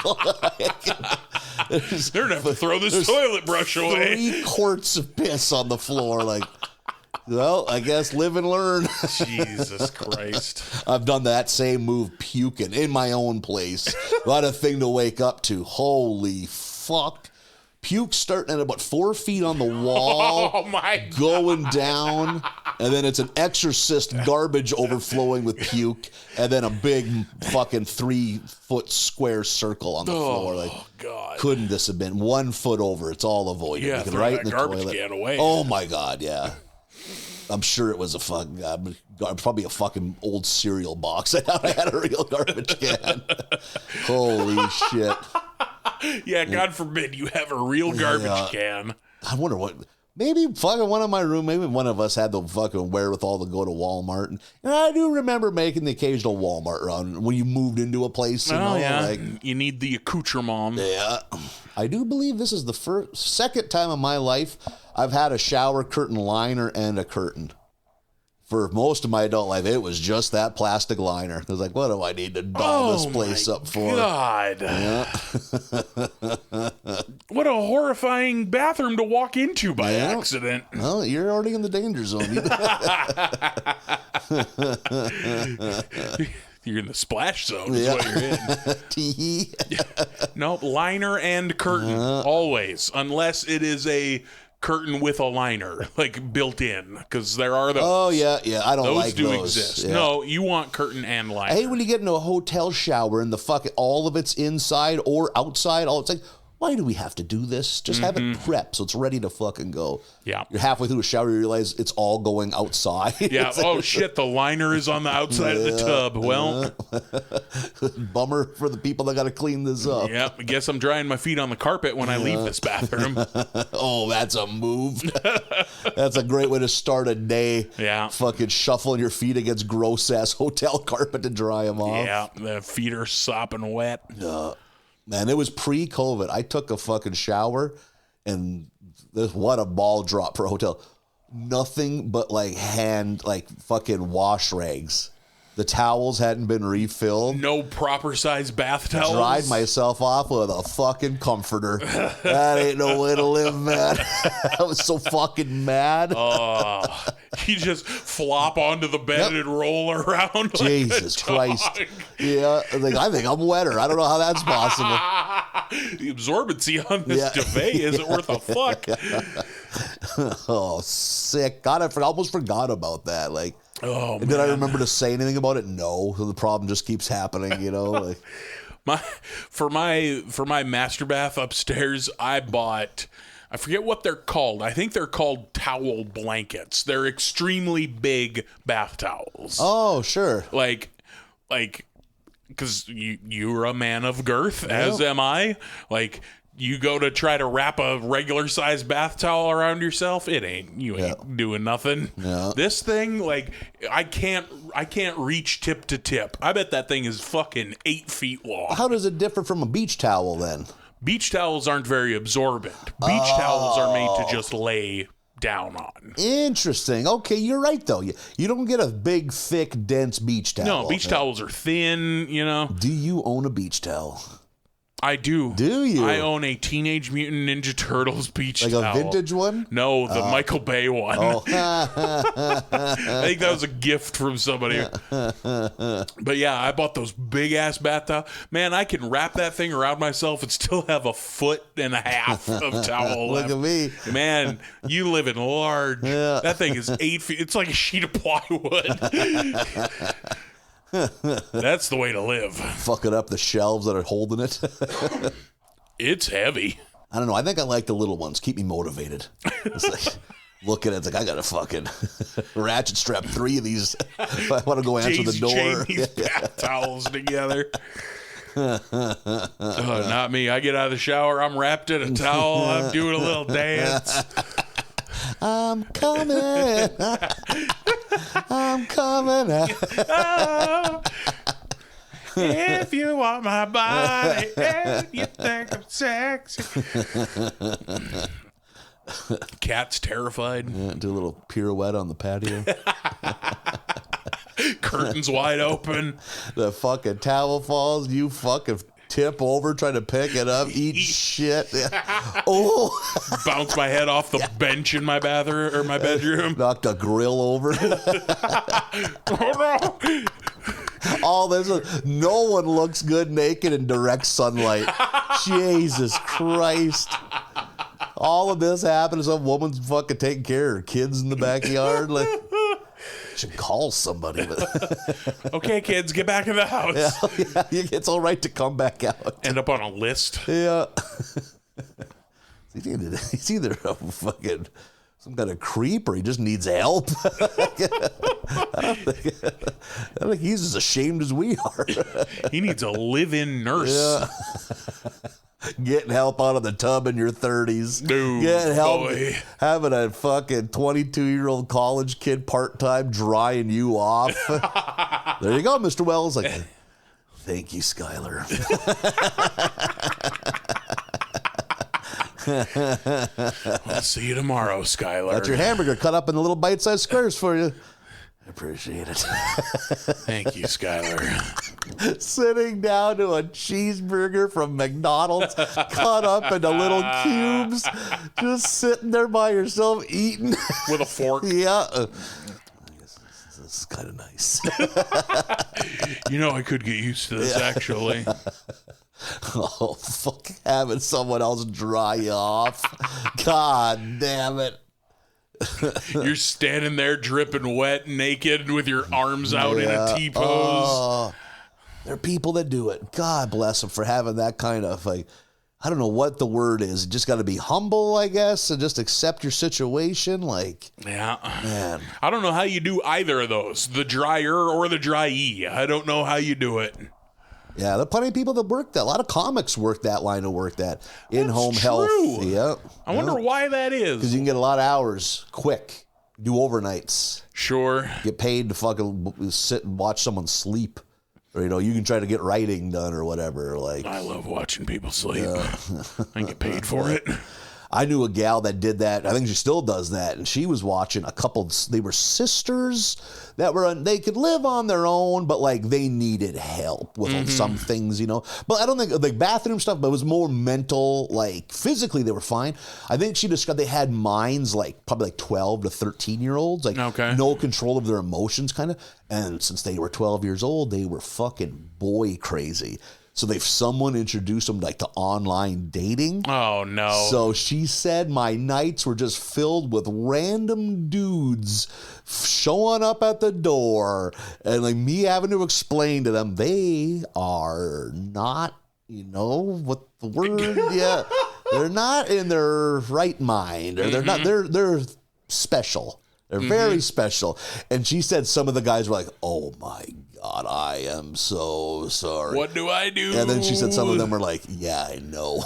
Speaker 3: They're gonna have to throw this toilet brush away.
Speaker 2: 3 quarts of piss on the floor, like. Well, I guess live and learn.
Speaker 3: Jesus Christ.
Speaker 2: I've done that same move puking in my own place. What a thing to wake up to. Holy fuck. Puke starting at about 4 feet on the wall.
Speaker 3: Oh my God.
Speaker 2: Going down. And then it's an exorcist garbage overflowing with puke. And then a big fucking 3-foot square circle on the floor. Like,
Speaker 3: God.
Speaker 2: Couldn't this have been 1 foot over? It's all avoided.
Speaker 3: Yeah,
Speaker 2: Like,
Speaker 3: throw
Speaker 2: right
Speaker 3: that
Speaker 2: in the
Speaker 3: garbage
Speaker 2: toilet.
Speaker 3: can away.
Speaker 2: Oh my God, yeah. I'm sure it was a fucking, probably a fucking old cereal box. I thought I had a real garbage can. Holy shit.
Speaker 3: Yeah, God forbid you have a real garbage can.
Speaker 2: I wonder what, maybe fucking one of my room, maybe one of us had the fucking wherewithal to go to Walmart. And I do remember making the occasional Walmart run when you moved into a place. You know,
Speaker 3: yeah.
Speaker 2: like,
Speaker 3: You need the accoutrement.
Speaker 2: yeah. I do believe this is the second time in my life I've had a shower curtain liner and a curtain. For most of my adult life, it was just that plastic liner. I was like, what do I need to doll this place up for?
Speaker 3: God.
Speaker 2: Yeah.
Speaker 3: What a horrifying bathroom to walk into by accident.
Speaker 2: Well, you're already in the danger zone.
Speaker 3: You're in the splash zone is what you're in.
Speaker 2: Tee.
Speaker 3: Nope, liner and curtain, always. Unless it is a curtain with a liner, like built in, because there are those.
Speaker 2: Oh, yeah. I don't
Speaker 3: Those
Speaker 2: like
Speaker 3: do
Speaker 2: those.
Speaker 3: exist.
Speaker 2: Yeah.
Speaker 3: No, you want curtain and liner.
Speaker 2: I hate when you get into a hotel shower and the fucking all of it's inside or outside. All it's like, why do we have to do this? Just have it prepped so it's ready to fucking go.
Speaker 3: Yeah.
Speaker 2: You're halfway through a shower, you realize it's all going outside.
Speaker 3: Yeah. Oh shit! The liner is on the outside of the tub. Well,
Speaker 2: Bummer for the people that got to clean this up.
Speaker 3: yeah. I guess I'm drying my feet on the carpet when I leave this bathroom.
Speaker 2: Oh, that's a move. That's a great way to start a day.
Speaker 3: Yeah.
Speaker 2: Fucking shuffling your feet against gross ass hotel carpet to dry them off.
Speaker 3: Yeah. The feet are sopping wet.
Speaker 2: Man, it was pre-COVID. I took a fucking shower, and what a ball drop for a hotel. Nothing but like fucking wash rags. The towels hadn't been refilled.
Speaker 3: No proper size bath towels.
Speaker 2: Dried myself off with a fucking comforter. That ain't no way to live, man. I was so fucking mad.
Speaker 3: You just flop onto the bed and roll around. Like
Speaker 2: Jesus Christ. Yeah, I think I'm wetter. I don't know how that's possible.
Speaker 3: The absorbency on this duvet isn't worth a fuck.
Speaker 2: Oh, sick. God, I almost forgot about that. Like,
Speaker 3: Oh,
Speaker 2: did I remember to say anything about it? No. The problem just keeps happening, you know? Like,
Speaker 3: for my master bath upstairs, I bought, I forget what they're called. I think they're called towel blankets. They're extremely big bath towels.
Speaker 2: oh, sure.
Speaker 3: Like, because you're a man of girth, as am I. Like, you go to try to wrap a regular size bath towel around yourself, you ain't doing nothing.
Speaker 2: Yeah.
Speaker 3: This thing, like, I can't reach tip to tip. I bet that thing is fucking 8 feet long.
Speaker 2: How does it differ from a beach towel then?
Speaker 3: Beach towels aren't very absorbent. Beach towels are made to just lay down on.
Speaker 2: Interesting. Okay, you're right, though. You don't get a big, thick, dense beach towel.
Speaker 3: No, beach towels are thin, you know.
Speaker 2: Do you own a beach towel?
Speaker 3: I do.
Speaker 2: Do you?
Speaker 3: I own a Teenage Mutant Ninja Turtles beach
Speaker 2: Like
Speaker 3: towel.
Speaker 2: a vintage one?
Speaker 3: No, the Michael Bay one.
Speaker 2: Oh.
Speaker 3: I think that was a gift from somebody. But yeah, I bought those big ass bath towels. Man, I can wrap that thing around myself and still have a foot and a half of towel
Speaker 2: Look
Speaker 3: left.
Speaker 2: at me.
Speaker 3: Man, you live in large.
Speaker 2: Yeah.
Speaker 3: That thing is 8 feet. It's like a sheet of plywood. That's the way to live.
Speaker 2: Fucking up the shelves that are holding it.
Speaker 3: It's heavy.
Speaker 2: I don't know. I think I like the little ones. Keep me motivated. It's like, look at it. It's like, I got to fucking ratchet strap 3 of these if I want to go answer the door.
Speaker 3: Chain these bath towels together. Not me. I get out of the shower. I'm wrapped in a towel. I'm doing a little dance.
Speaker 2: I'm coming. I'm coming out.
Speaker 3: Oh, if you want my body, if you think I'm sexy. Cat's terrified.
Speaker 2: Yeah, do a little pirouette on the patio.
Speaker 3: Curtains wide open.
Speaker 2: The fucking towel falls. You fucking tip over trying to pick it up. Eat shit. Yeah. Oh.
Speaker 3: Bounce my head off the bench in my bathroom or my bedroom.
Speaker 2: Knocked a grill over.
Speaker 3: Oh no.
Speaker 2: All this. No one looks good naked in direct sunlight. Jesus Christ. All of this happened. Some woman's fucking taking care of her kids in the backyard. Like, should call somebody.
Speaker 3: Okay, kids, get back in the house.
Speaker 2: Yeah, it's all right to come back out.
Speaker 3: End up on a list.
Speaker 2: Yeah. He's either a fucking some kind of creep or he just needs help. I don't think he's as ashamed as we are.
Speaker 3: He needs a live-in nurse.
Speaker 2: Yeah. Getting help out of the tub in your 30s.
Speaker 3: No,
Speaker 2: Getting help
Speaker 3: boy.
Speaker 2: having a fucking 22-year-old college kid part-time drying you off. There you go, Mr. Wells. Like, thank you, Skylar.
Speaker 3: I'll see you tomorrow, Skylar.
Speaker 2: Got your hamburger cut up into little bite-sized squares for you. I appreciate it.
Speaker 3: Thank you, Skylar.
Speaker 2: Sitting down to a cheeseburger from McDonald's, cut up into little cubes, just sitting there by yourself eating.
Speaker 3: With a fork.
Speaker 2: Yeah. This is kind of nice.
Speaker 3: You know, I could get used to this, actually.
Speaker 2: Oh, fuck, having someone else dry you off. God damn it.
Speaker 3: You're standing there dripping wet, naked, with your arms out in a T-pose.
Speaker 2: Oh, there are people that do it. God bless them for having that kind of, like, I don't know what the word is. You just got to be humble, I guess, and just accept your situation. Like,
Speaker 3: Yeah.
Speaker 2: man.
Speaker 3: I don't know how you do either of those, the dryer or the dryee. I don't know how you do it.
Speaker 2: Yeah, there are plenty of people that work that. A lot of comics work that line of work, that in-home health. Yep.
Speaker 3: I wonder why that is.
Speaker 2: Because you can get a lot of hours quick. Do overnights.
Speaker 3: Sure. Get
Speaker 2: Paid to fucking sit and watch someone sleep. Or, you can try to get writing done or whatever. Like,
Speaker 3: I love watching people sleep. I get paid for it.
Speaker 2: I knew a gal that did that. I think she still does that. And she was watching a couple, they were sisters that they could live on their own, but like they needed help with some things, But I don't think like bathroom stuff, but it was more mental, like physically they were fine. I think she described they had minds like probably like 12 to 13-year-olds, like no control of their emotions kind of. And since they were 12 years old, they were fucking boy crazy. So someone introduced them like to online dating.
Speaker 3: Oh no.
Speaker 2: So she said my nights were just filled with random dudes showing up at the door and like me having to explain to them they are not, what the word, yeah. They're not in their right mind or they're not, they're special. They're very special. And she said some of the guys were like, oh my God, I am so sorry.
Speaker 3: What do I do?
Speaker 2: And then she said some of them were like, yeah, I know.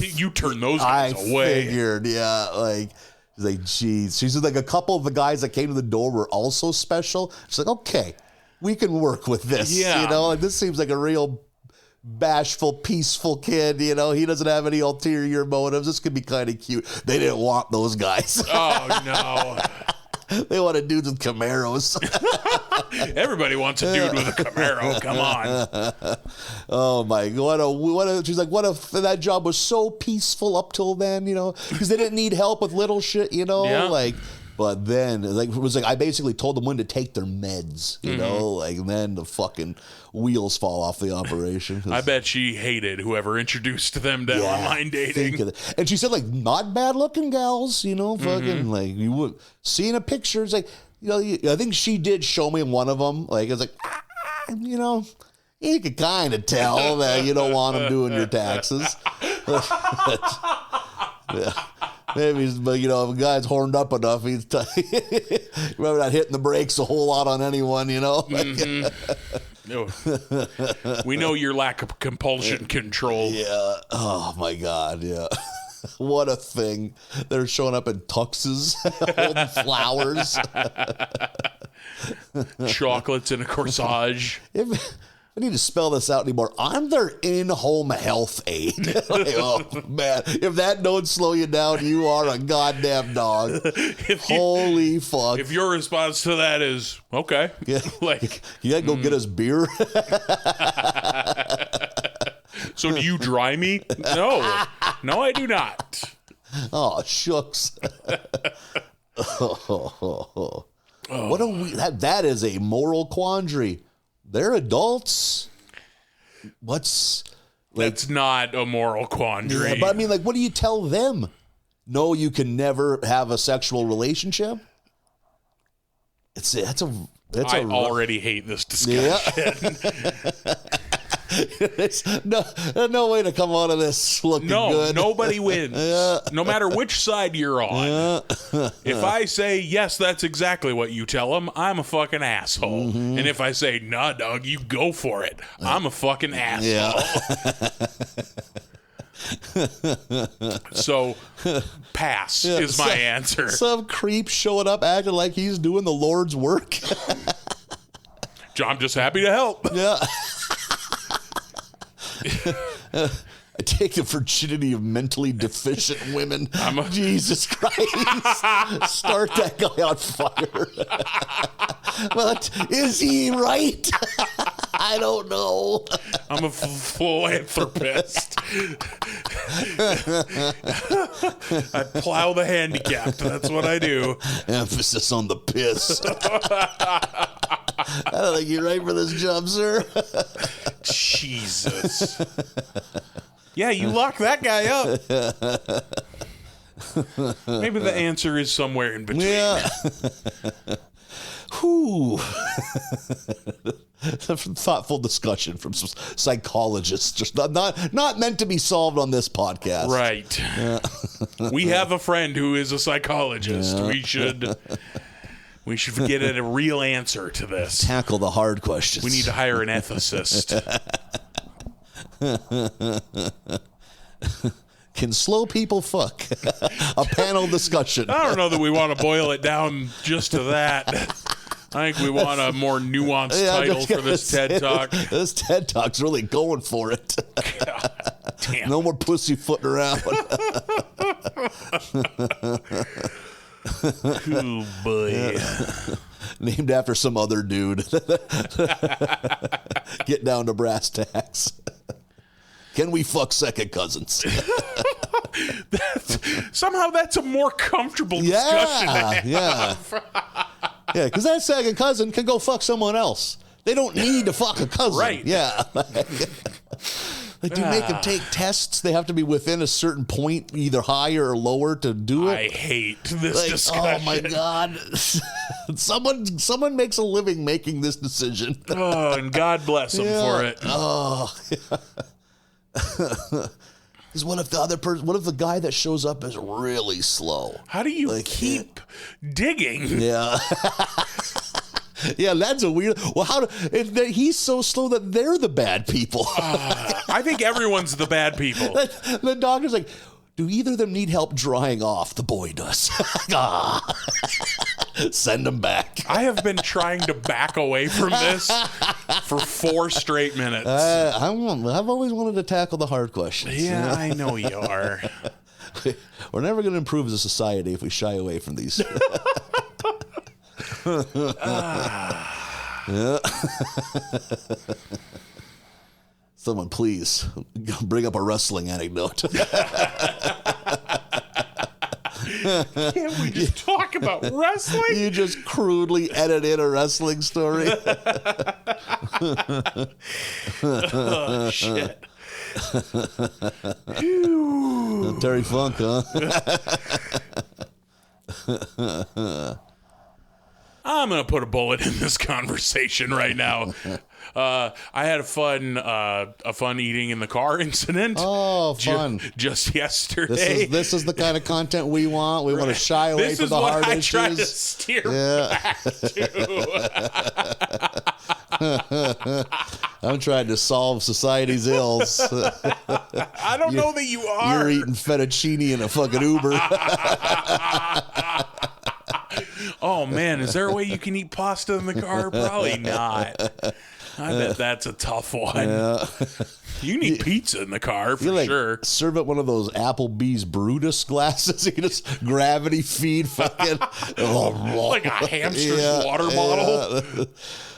Speaker 3: You turn those guys away.
Speaker 2: I figured, yeah. Like, she's like, geez. She said like a couple of the guys that came to the door were also special. She's like, okay, we can work with this.
Speaker 3: Yeah.
Speaker 2: Like this seems like a real bashful, peaceful kid. He doesn't have any ulterior motives. This could be kind of cute. They didn't want those guys.
Speaker 3: Oh, no.
Speaker 2: They wanted dudes with Camaros.
Speaker 3: Everybody wants a dude with a Camaro. Come on.
Speaker 2: Oh my God! She's like, what if that job was so peaceful up till then? Because they didn't need help with little shit.
Speaker 3: Yeah.
Speaker 2: Like. But then, like, it was like I basically told them when to take their meds, like, and then the fucking wheels fall off the operation.
Speaker 3: I bet she hated whoever introduced them to online dating.
Speaker 2: And she said, like, not bad looking gals, fucking, like, you would seeing a picture. It's like, I think she did show me one of them. Like, it's like, you could kind of tell that you don't want them doing your taxes. Yeah. Maybe, but if a guy's horned up enough, he's remember not hitting the brakes a whole lot on anyone,
Speaker 3: We know your lack of compulsion control.
Speaker 2: Yeah. Oh my God. Yeah. What a thing. They're showing up in tuxes, holding flowers.
Speaker 3: Chocolates in a corsage.
Speaker 2: If I need to spell this out anymore, I'm their in-home health aide. Like, oh, man. If that don't slow you down, you are a goddamn dog. Holy fuck.
Speaker 3: If your response to that is, okay.
Speaker 2: Yeah.
Speaker 3: Like,
Speaker 2: you gotta go get us beer?
Speaker 3: So do you dry me? No, I do not.
Speaker 2: Oh, shucks. What a that is a moral quandary. They're adults.
Speaker 3: That's not a moral quandary.
Speaker 2: Yeah, but I mean, like, what do you tell them? No, you can never have a sexual relationship. I
Speaker 3: already hate this discussion.
Speaker 2: Yeah. no way to come out of this looking good.
Speaker 3: Nobody wins. Yeah. No matter which side you're on. Yeah. If I say, yes, that's exactly what you tell them, I'm a fucking asshole. Mm-hmm. And if I say, nah, dog, you go for it, I'm a fucking asshole. Yeah. So, pass is my answer. Some
Speaker 2: creep showing up acting like he's doing the Lord's work.
Speaker 3: I'm just happy to help.
Speaker 2: Yeah. I take the virginity of mentally deficient women. Jesus Christ. Start that guy on fire. But is he right? I don't know.
Speaker 3: I'm a philanthropist. I plow the handicapped. That's what I do.
Speaker 2: Emphasis on the piss. I don't think you're right for this job, sir.
Speaker 3: Jesus. Yeah, you lock that guy up. Maybe the answer is somewhere in between. Yeah.
Speaker 2: Whew. Thoughtful discussion from some psychologists, just not meant to be solved on this podcast.
Speaker 3: Right. Yeah. We have a friend who is a psychologist. Yeah. We should get at a real answer to this.
Speaker 2: Tackle the hard questions.
Speaker 3: We need to hire an ethicist.
Speaker 2: Can slow people fuck? A panel discussion.
Speaker 3: I don't know that we want to boil it down just to that. I think we want a more nuanced title for this TED Talk.
Speaker 2: This TED Talk's really going for it.
Speaker 3: God damn.
Speaker 2: No more pussyfooting around.
Speaker 3: Oh, boy. Yeah.
Speaker 2: Named after some other dude. Get down to brass tacks. Can we fuck second cousins?
Speaker 3: Somehow that's a more comfortable discussion to have.
Speaker 2: Yeah, because that second cousin can go fuck someone else. They don't need to fuck a cousin.
Speaker 3: Right.
Speaker 2: Yeah. Like, do you make them take tests? They have to be within a certain point, either higher or lower, to do it.
Speaker 3: I hate this discussion.
Speaker 2: Oh my God! Someone makes a living making this decision.
Speaker 3: Oh, and God bless them for it.
Speaker 2: Oh. Because what if the other person? What if the guy that shows up is really slow?
Speaker 3: How do you keep digging?
Speaker 2: Yeah. Yeah, that's a weird. Well, he's so slow that they're the bad people.
Speaker 3: I think everyone's the bad people.
Speaker 2: The doctor's like, do either of them need help drying off? The boy does. Send them back.
Speaker 3: I have been trying to back away from this for 4 straight minutes.
Speaker 2: I've always wanted to tackle the hard questions.
Speaker 3: Yeah, I know you are.
Speaker 2: We're never going to improve as a society if we shy away from these. Yeah. Someone please bring up a wrestling anecdote.
Speaker 3: Can't we just talk about wrestling?
Speaker 2: You just crudely edit in a wrestling story.
Speaker 3: Oh, shit.
Speaker 2: Terry Funk, huh?
Speaker 3: I'm going to put a bullet in this conversation right now. I had a fun eating in the car incident.
Speaker 2: Oh, fun.
Speaker 3: Just yesterday.
Speaker 2: This is the kind of content we want. We want to shy away from the hard issues.
Speaker 3: This is what I try to steer back to.
Speaker 2: I'm trying to solve society's ills.
Speaker 3: I don't know that you are.
Speaker 2: You're eating fettuccine in a fucking Uber.
Speaker 3: Oh, man, is there a way you can eat pasta in the car? Probably not. I bet that's a tough one.
Speaker 2: Yeah.
Speaker 3: You need pizza in the car for
Speaker 2: You
Speaker 3: sure.
Speaker 2: serve it one of those Applebee's Brutus glasses. You can just gravity feed fucking
Speaker 3: Like a hamster's water bottle.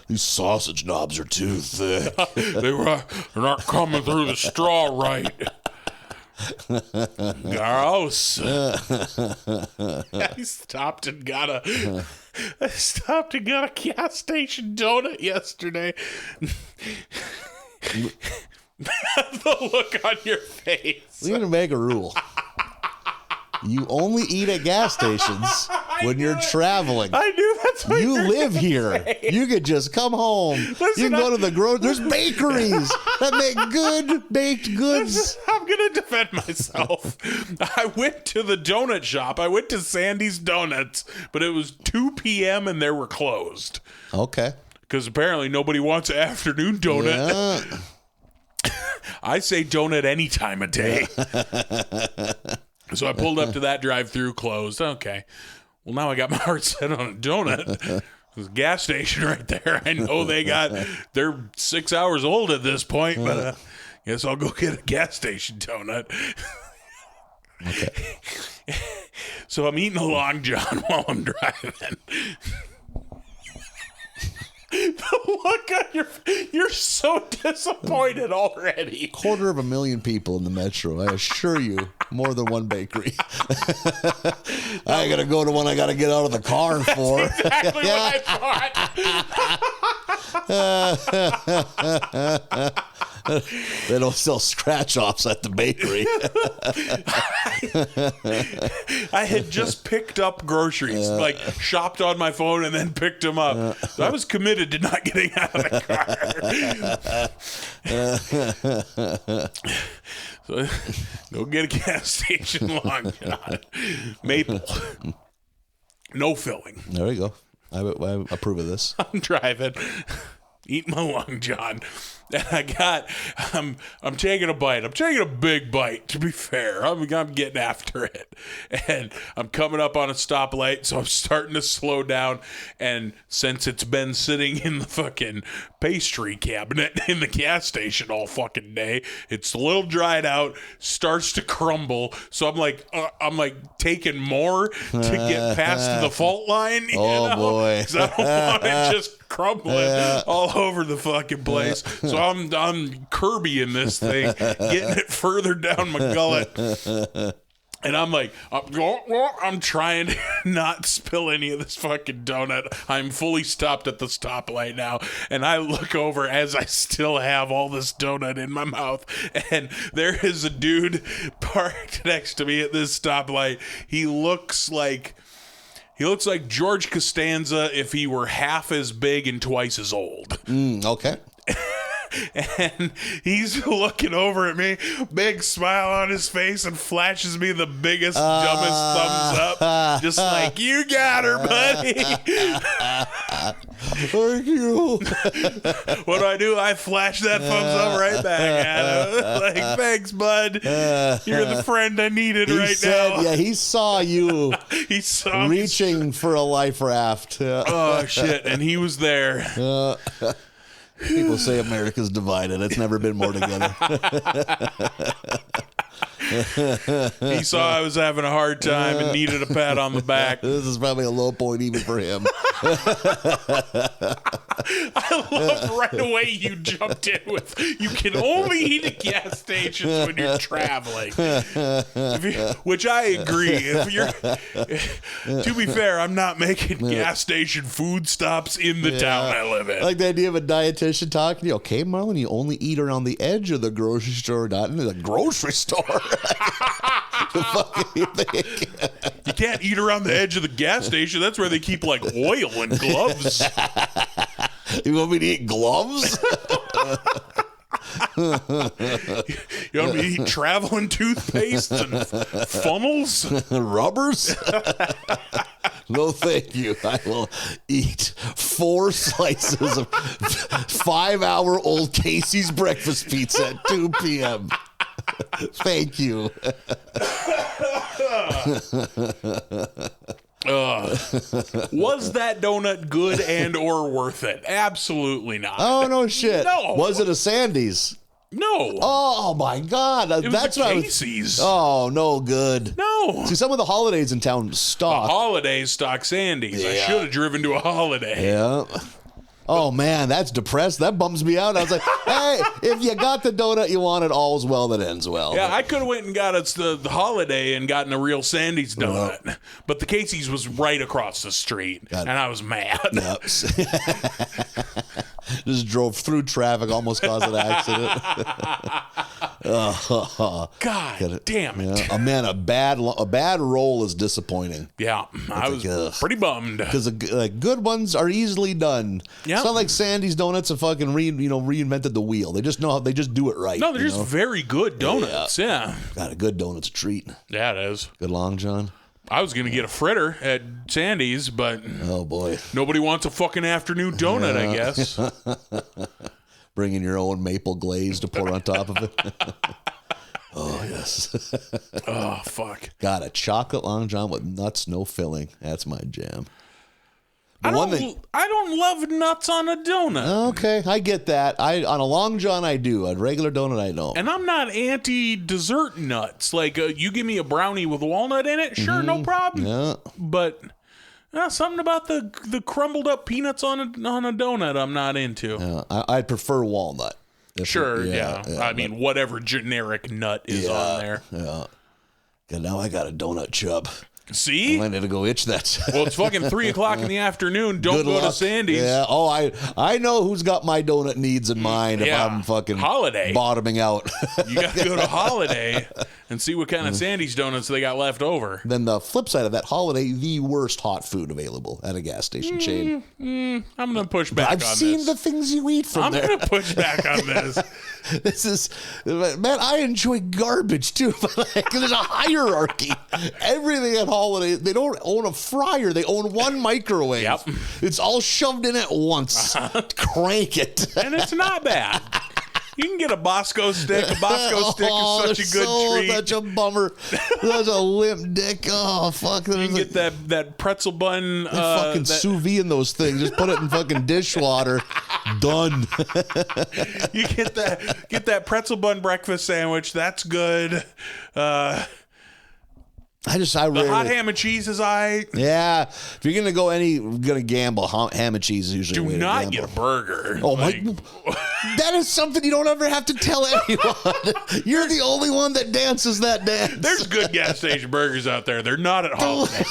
Speaker 2: These sausage knobs are too thick.
Speaker 3: They're not coming through the straw right. Gross. I stopped and got a gas station donut yesterday. The look on your face.
Speaker 2: We're gonna make a rule. You only eat at gas stations when you're traveling.
Speaker 3: I knew that's what
Speaker 2: You live here.
Speaker 3: say.
Speaker 2: You could just come home.
Speaker 3: Listen,
Speaker 2: you can go to the grocery. There's bakeries that make good baked goods.
Speaker 3: I'm going to defend myself. I went to the donut shop. I went to Sandy's Donuts, but it was 2 p.m. and they were closed.
Speaker 2: Okay.
Speaker 3: Because apparently nobody wants an afternoon donut.
Speaker 2: Yeah.
Speaker 3: I say donut any time of day. So I pulled up to that drive-through, closed. Okay. Well, now I got my heart set on a donut. There's a gas station right there. I know they're 6 hours old at this point, but guess I'll go get a gas station donut.
Speaker 2: Okay.
Speaker 3: So I'm eating a Long John while I'm driving. The look on you're so disappointed already.
Speaker 2: 250,000 people in the metro. I assure you, more than one bakery. I gotta go to one I gotta get out of the car for.
Speaker 3: Exactly what I thought.
Speaker 2: They don't sell scratch-offs at the bakery.
Speaker 3: I had just picked up groceries, like shopped on my phone and then picked them up. So I was committed to not getting out of the car. So go get a gas station, Long John. Maple. No filling.
Speaker 2: There we go. I approve of this.
Speaker 3: I'm driving, eating my Long John. And I'm taking a bite. I'm taking a big bite, to be fair. I'm getting after it. And I'm coming up on a stoplight, so I'm starting to slow down. And since it's been sitting in the fucking pastry cabinet in the gas station all fucking day, it's a little dried out, starts to crumble. So I'm like taking more to get past the fault line.
Speaker 2: Boy.
Speaker 3: Because I don't want it just crumbling all over the fucking place. So I'm Kirbying this thing, getting it further down my gullet. And I'm trying to not spill any of this fucking donut. I'm fully stopped at the stoplight now. And I look over as I still have all this donut in my mouth. And there is a dude parked next to me at this stoplight. He looks like George Costanza if he were half as big and twice as old.
Speaker 2: Okay.
Speaker 3: And he's looking over at me, big smile on his face, and flashes me the biggest, dumbest thumbs up. Just like, you got her, buddy.
Speaker 2: Thank you.
Speaker 3: What do? I flash that thumbs up right back at him. Like, thanks, bud. You're the friend I needed now.
Speaker 2: Yeah, he saw you.
Speaker 3: He saw me.
Speaker 2: Reaching for a life raft.
Speaker 3: Oh, shit. And he was there.
Speaker 2: People say America's divided. It's never been more together.
Speaker 3: He saw I was having a hard time and needed a pat on the back.
Speaker 2: This is probably a low point even for him.
Speaker 3: I love right away you jumped in with, you can only eat at gas stations when you're traveling. Which I agree. To be fair, I'm not making gas station food stops in the town I live in.
Speaker 2: Like the idea of a dietitian talking to you. Okay, Marlin, you only eat around the edge of the grocery store, not in the grocery store. The fuck do you think?
Speaker 3: You can't eat around the edge of the gas station. That's where they keep like oil and gloves.
Speaker 2: You want me to eat gloves?
Speaker 3: You want me to eat traveling toothpaste and funnels?
Speaker 2: Rubbers? No, thank you. I will eat 4 slices of 5-hour-old Casey's breakfast pizza at 2 p.m. Thank you.
Speaker 3: Was that donut good and or worth it? Absolutely not.
Speaker 2: Oh, no shit.
Speaker 3: No.
Speaker 2: Was it a Sandy's?
Speaker 3: No.
Speaker 2: Oh, my God.
Speaker 3: It was
Speaker 2: That's
Speaker 3: a
Speaker 2: what
Speaker 3: Casey's.
Speaker 2: Oh, no good.
Speaker 3: No.
Speaker 2: See, some of the holidays in town stock.
Speaker 3: Holidays stock Sandy's. I should have driven to a holiday.
Speaker 2: Yeah. Oh, man, that's depressed. That bums me out. I was like, hey, if you got the donut you wanted, all's well that ends well.
Speaker 3: Yeah, I could have went and got us the holiday and gotten a real Sandy's donut. But the Casey's was right across the street. And I was mad.
Speaker 2: Yep. Just drove through traffic, almost caused an accident.
Speaker 3: God damn it.
Speaker 2: Yeah. Oh, man, a bad roll is disappointing.
Speaker 3: Yeah, I was pretty bummed.
Speaker 2: Because good ones are easily done.
Speaker 3: Yeah.
Speaker 2: It's not like Sandy's Donuts have fucking reinvented the wheel. They just know how, they just do it right.
Speaker 3: No, they're just very good donuts. Yeah.
Speaker 2: God, a good donut's a treat.
Speaker 3: Yeah, it is.
Speaker 2: Good Long John.
Speaker 3: I was going to get a fritter at Sandy's, but
Speaker 2: oh boy,
Speaker 3: nobody wants a fucking afternoon donut, I guess.
Speaker 2: Bring in your own maple glaze to pour on top of it. Oh, yes.
Speaker 3: Oh, fuck.
Speaker 2: Got a chocolate Long John with nuts, no filling. That's my jam.
Speaker 3: I don't love nuts on a donut.
Speaker 2: Okay, I get that. On a Long John, I do. A regular donut, I don't.
Speaker 3: And I'm not anti-dessert nuts. Like, you give me a brownie with walnut in it, sure, no problem.
Speaker 2: Yeah.
Speaker 3: But something about the crumbled up peanuts on a donut I'm not into.
Speaker 2: Yeah, I prefer walnut.
Speaker 3: Sure, yeah. I mean, whatever generic nut is on there.
Speaker 2: Yeah. Okay, now I got a donut chub.
Speaker 3: See?
Speaker 2: I might need to go itch that.
Speaker 3: Well, it's fucking 3 o'clock in the afternoon. Don't go to Sandy's.
Speaker 2: Yeah. Oh, I know who's got my donut needs in mind if I'm fucking
Speaker 3: Holiday.
Speaker 2: Bottoming out.
Speaker 3: You got to go to Holiday and see what kind of Sandy's donuts they got left over.
Speaker 2: Then the flip side of that, Holiday, the worst hot food available at a gas station chain.
Speaker 3: I'm going to push back on this.
Speaker 2: I've seen the things you eat from there.
Speaker 3: I'm going to push back on this.
Speaker 2: This is, man, I enjoy garbage too. Like, there's a hierarchy. Everything at Holiday, they don't own a fryer. They own one microwave.
Speaker 3: Yep.
Speaker 2: It's all shoved in at once. Crank it.
Speaker 3: And it's not bad. You can get a Bosco stick. A Bosco stick is such a good treat.
Speaker 2: Such a bummer. Such a limp dick. Oh, fuck.
Speaker 3: You can get that pretzel bun.
Speaker 2: Fucking sous vide in those things. Just put it in fucking dishwater. Done.
Speaker 3: You get that pretzel bun breakfast sandwich. That's good.
Speaker 2: The
Speaker 3: hot ham and cheese is
Speaker 2: Yeah, if you're gonna gamble, ham and cheese is usually.
Speaker 3: Do
Speaker 2: a way
Speaker 3: not
Speaker 2: to
Speaker 3: get a burger.
Speaker 2: Oh my! That is something you don't ever have to tell anyone. You're the only one that dances that dance.
Speaker 3: There's good gas station burgers out there. They're not at Holiday.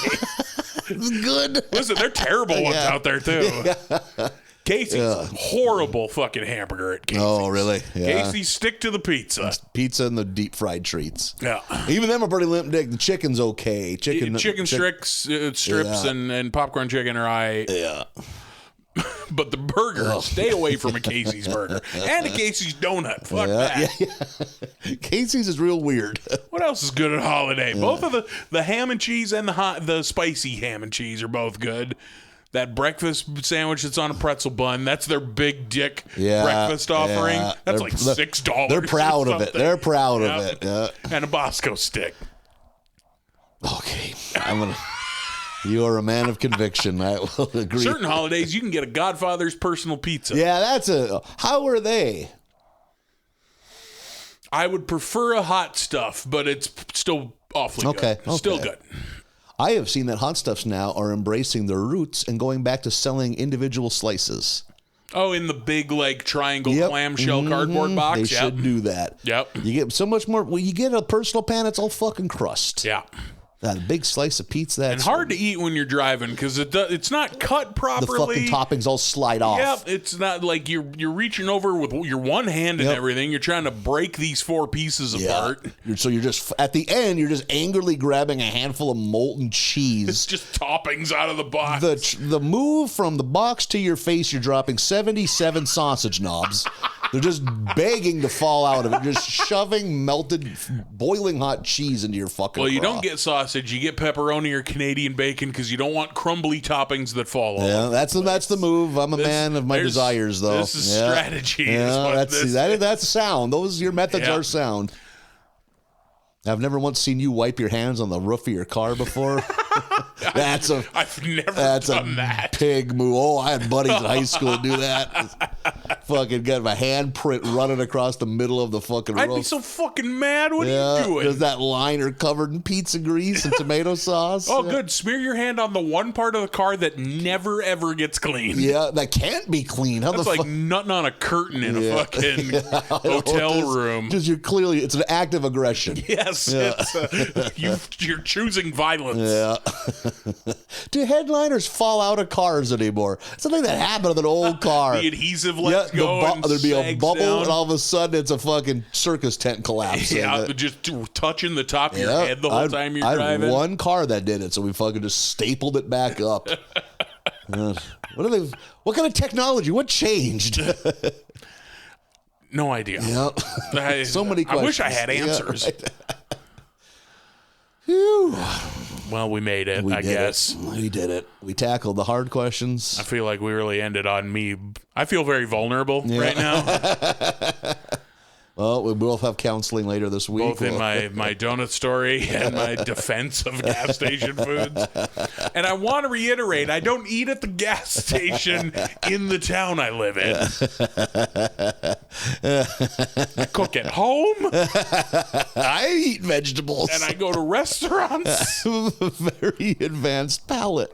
Speaker 2: It's good.
Speaker 3: Listen, they're terrible ones out there too. Yeah. Casey's horrible fucking hamburger at Casey's.
Speaker 2: Oh, really? Yeah.
Speaker 3: Casey's stick to the pizza.
Speaker 2: Pizza and the deep fried treats.
Speaker 3: Yeah.
Speaker 2: Even them are pretty limp dick. The chicken's okay. Chicken
Speaker 3: strips and popcorn chicken are
Speaker 2: Yeah.
Speaker 3: But the burger, stay away from a Casey's burger. And a Casey's donut. Fuck that.
Speaker 2: Yeah. Casey's is real weird.
Speaker 3: What else is good at Holiday? Both of the ham and cheese and the spicy ham and cheese are both good. That breakfast sandwich that's on a pretzel bun, that's their big dick breakfast offering.
Speaker 2: Yeah.
Speaker 3: That's like $6.
Speaker 2: They're proud of it. They're proud of it. Yeah.
Speaker 3: And a Bosco stick.
Speaker 2: Okay. You are a man of conviction. I will agree.
Speaker 3: Certain holidays, you can get a Godfather's personal pizza.
Speaker 2: Yeah, how are they?
Speaker 3: I would prefer a hot stuff, but it's still awfully good. Still good.
Speaker 2: I have seen that Hot Stuffs now are embracing their roots and going back to selling individual slices.
Speaker 3: Oh, in the big triangle clamshell cardboard box?
Speaker 2: They should do that.
Speaker 3: Yep.
Speaker 2: You get so much more. Well, you get a personal pan, it's all fucking crust.
Speaker 3: Yeah.
Speaker 2: That big slice of pizza. That's
Speaker 3: hard to eat when you're driving because it's not cut properly.
Speaker 2: The fucking toppings all slide off.
Speaker 3: Yep, it's not like you're reaching over with your one hand and everything. You're trying to break these 4 pieces apart.
Speaker 2: So you're just at the end. You're just angrily grabbing a handful of molten cheese.
Speaker 3: It's just toppings out of the box.
Speaker 2: The move from the box to your face. You're dropping 77 sausage knobs. They're just begging to fall out of it. Just shoving melted, boiling hot cheese into your fucking
Speaker 3: Well, you
Speaker 2: craw.
Speaker 3: don't get sausage. You get pepperoni or Canadian bacon because you don't want crumbly toppings that fall off.
Speaker 2: Yeah, that's the move. I'm a man of my desires, though.
Speaker 3: This is strategy.
Speaker 2: Yeah, that's sound. Your methods are sound. I've never once seen you wipe your hands on the roof of your car before.
Speaker 3: I've never done that.
Speaker 2: Pig move. Oh, I had buddies in high school do that. Fucking got my handprint running across the middle of the fucking roof.
Speaker 3: I'd be so fucking mad. What are you doing?
Speaker 2: There's that liner covered in pizza grease and tomato sauce.
Speaker 3: Oh, good. Smear your hand on the one part of the car that never, ever gets clean.
Speaker 2: Yeah, that can't be clean.
Speaker 3: That's like nutting on a curtain in a fucking hotel room.
Speaker 2: Because it's an act of aggression.
Speaker 3: Yes. You're choosing violence.
Speaker 2: Yeah. Do headliners fall out of cars anymore? Something that happened with an old car.
Speaker 3: The adhesive lets go and
Speaker 2: there'd be a bubble,
Speaker 3: down.
Speaker 2: and all of a sudden it's a fucking circus tent collapsing.
Speaker 3: Yeah, just touching the top of your head the whole time you're driving.
Speaker 2: I had one car that did it, so we fucking just stapled it back up. What kind of technology? What changed?
Speaker 3: No idea.
Speaker 2: Yep. So many questions.
Speaker 3: I wish I had answers.
Speaker 2: Yeah, right. Whew.
Speaker 3: Well, we made it, I guess.
Speaker 2: We did it. We tackled the hard questions.
Speaker 3: I feel like we really ended on me. I feel very vulnerable right now.
Speaker 2: Well, we both have counseling later this week.
Speaker 3: Both in my donut story and my defense of gas station foods. And I want to reiterate, I don't eat at the gas station in the town I live in. I cook at home.
Speaker 2: I eat vegetables.
Speaker 3: And I go to restaurants.
Speaker 2: Very advanced palate.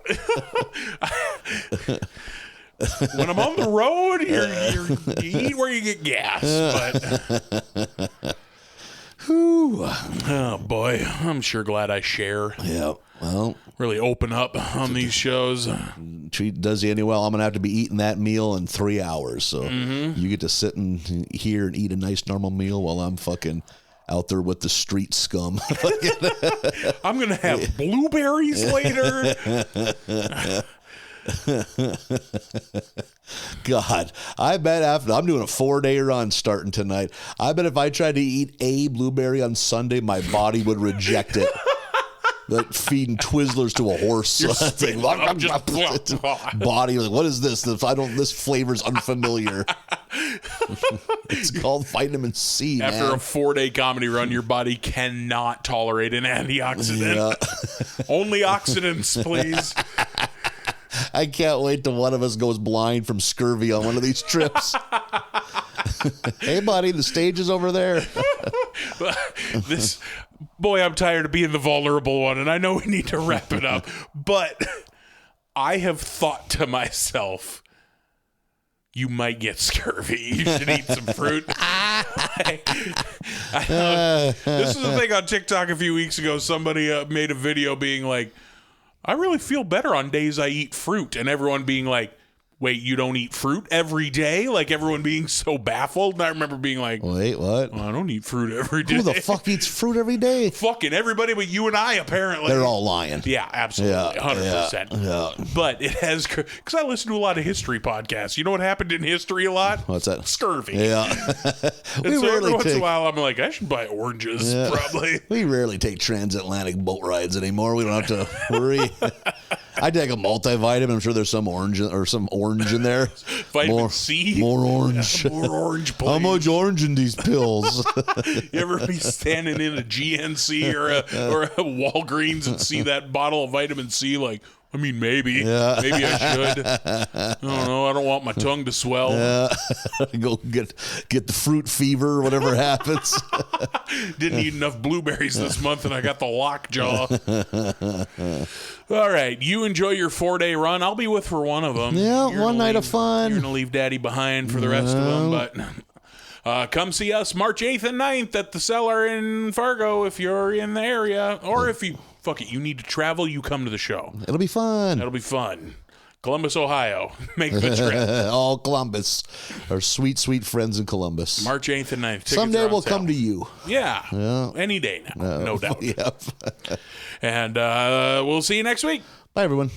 Speaker 3: When I'm on the road, you eat where you get gas. But oh boy, I'm sure glad I share.
Speaker 2: Yeah, well,
Speaker 3: really open up on these shows.
Speaker 2: Treat does you any well. I'm gonna have to be eating that meal in 3 hours, so you get to sit in here and eat a nice normal meal while I'm fucking out there with the street scum.
Speaker 3: I'm gonna have blueberries later.
Speaker 2: God, I bet after I'm doing a 4-day run starting tonight, I bet if I tried to eat a blueberry on Sunday, my body would reject it. Like feeding Twizzlers to a horse. Body, like, what is this? This flavor's unfamiliar. It's called vitamin C.
Speaker 3: After
Speaker 2: man.
Speaker 3: a 4-day comedy run, your body cannot tolerate an antioxidant. Yeah. Only oxidants, please.
Speaker 2: I can't wait till one of us goes blind from scurvy on one of these trips. Hey, buddy, the stage is over there.
Speaker 3: Boy, I'm tired of being the vulnerable one, and I know we need to wrap it up. But I have thought to myself, you might get scurvy. You should eat some fruit. This is the thing on TikTok a few weeks ago. Somebody made a video being like, I really feel better on days I eat fruit. And everyone being like, wait, you don't eat fruit every day? Like everyone being so baffled. And I remember being like,
Speaker 2: wait, what?
Speaker 3: I don't eat fruit every day.
Speaker 2: Who the fuck eats fruit every day?
Speaker 3: Fucking everybody but you and I, apparently.
Speaker 2: They're all lying.
Speaker 3: Yeah, absolutely. 100%.
Speaker 2: Yeah.
Speaker 3: But it has, because I listen to a lot of history podcasts. You know what happened in history a lot?
Speaker 2: What's that?
Speaker 3: Scurvy.
Speaker 2: Yeah.
Speaker 3: Every once in a while, I'm like, I should buy oranges, probably.
Speaker 2: We rarely take transatlantic boat rides anymore. We don't have to worry. I take a multivitamin. I'm sure there's some orange in there.
Speaker 3: Vitamin C.
Speaker 2: More orange.
Speaker 3: Yeah, more orange, please.
Speaker 2: How much orange in these pills?
Speaker 3: You ever be standing in a GNC or a Walgreens and see that bottle of vitamin C? Like, I mean, maybe. Yeah. Maybe I should. I don't know. I don't want my tongue to swell.
Speaker 2: Go get the fruit fever or whatever happens.
Speaker 3: Didn't eat enough blueberries this month and I got the lockjaw. All right. You enjoy your 4-day run. I'll be with for one of them.
Speaker 2: Yeah, one night of fun.
Speaker 3: You're going to leave Daddy behind for the rest of them. But come see us March 8th and 9th at the Cellar in Fargo if you're in the area. Or if you... Fuck it, you need to travel, you come to the show.
Speaker 2: It'll be fun.
Speaker 3: It'll be fun. Columbus, Ohio. Make the trip.
Speaker 2: All Columbus. Our sweet, sweet friends in Columbus.
Speaker 3: March 8th and 9th. Tickets
Speaker 2: Someday we'll come to you.
Speaker 3: Yeah. Any day now. No doubt.
Speaker 2: Yep.
Speaker 3: And we'll see you next week.
Speaker 2: Bye, everyone.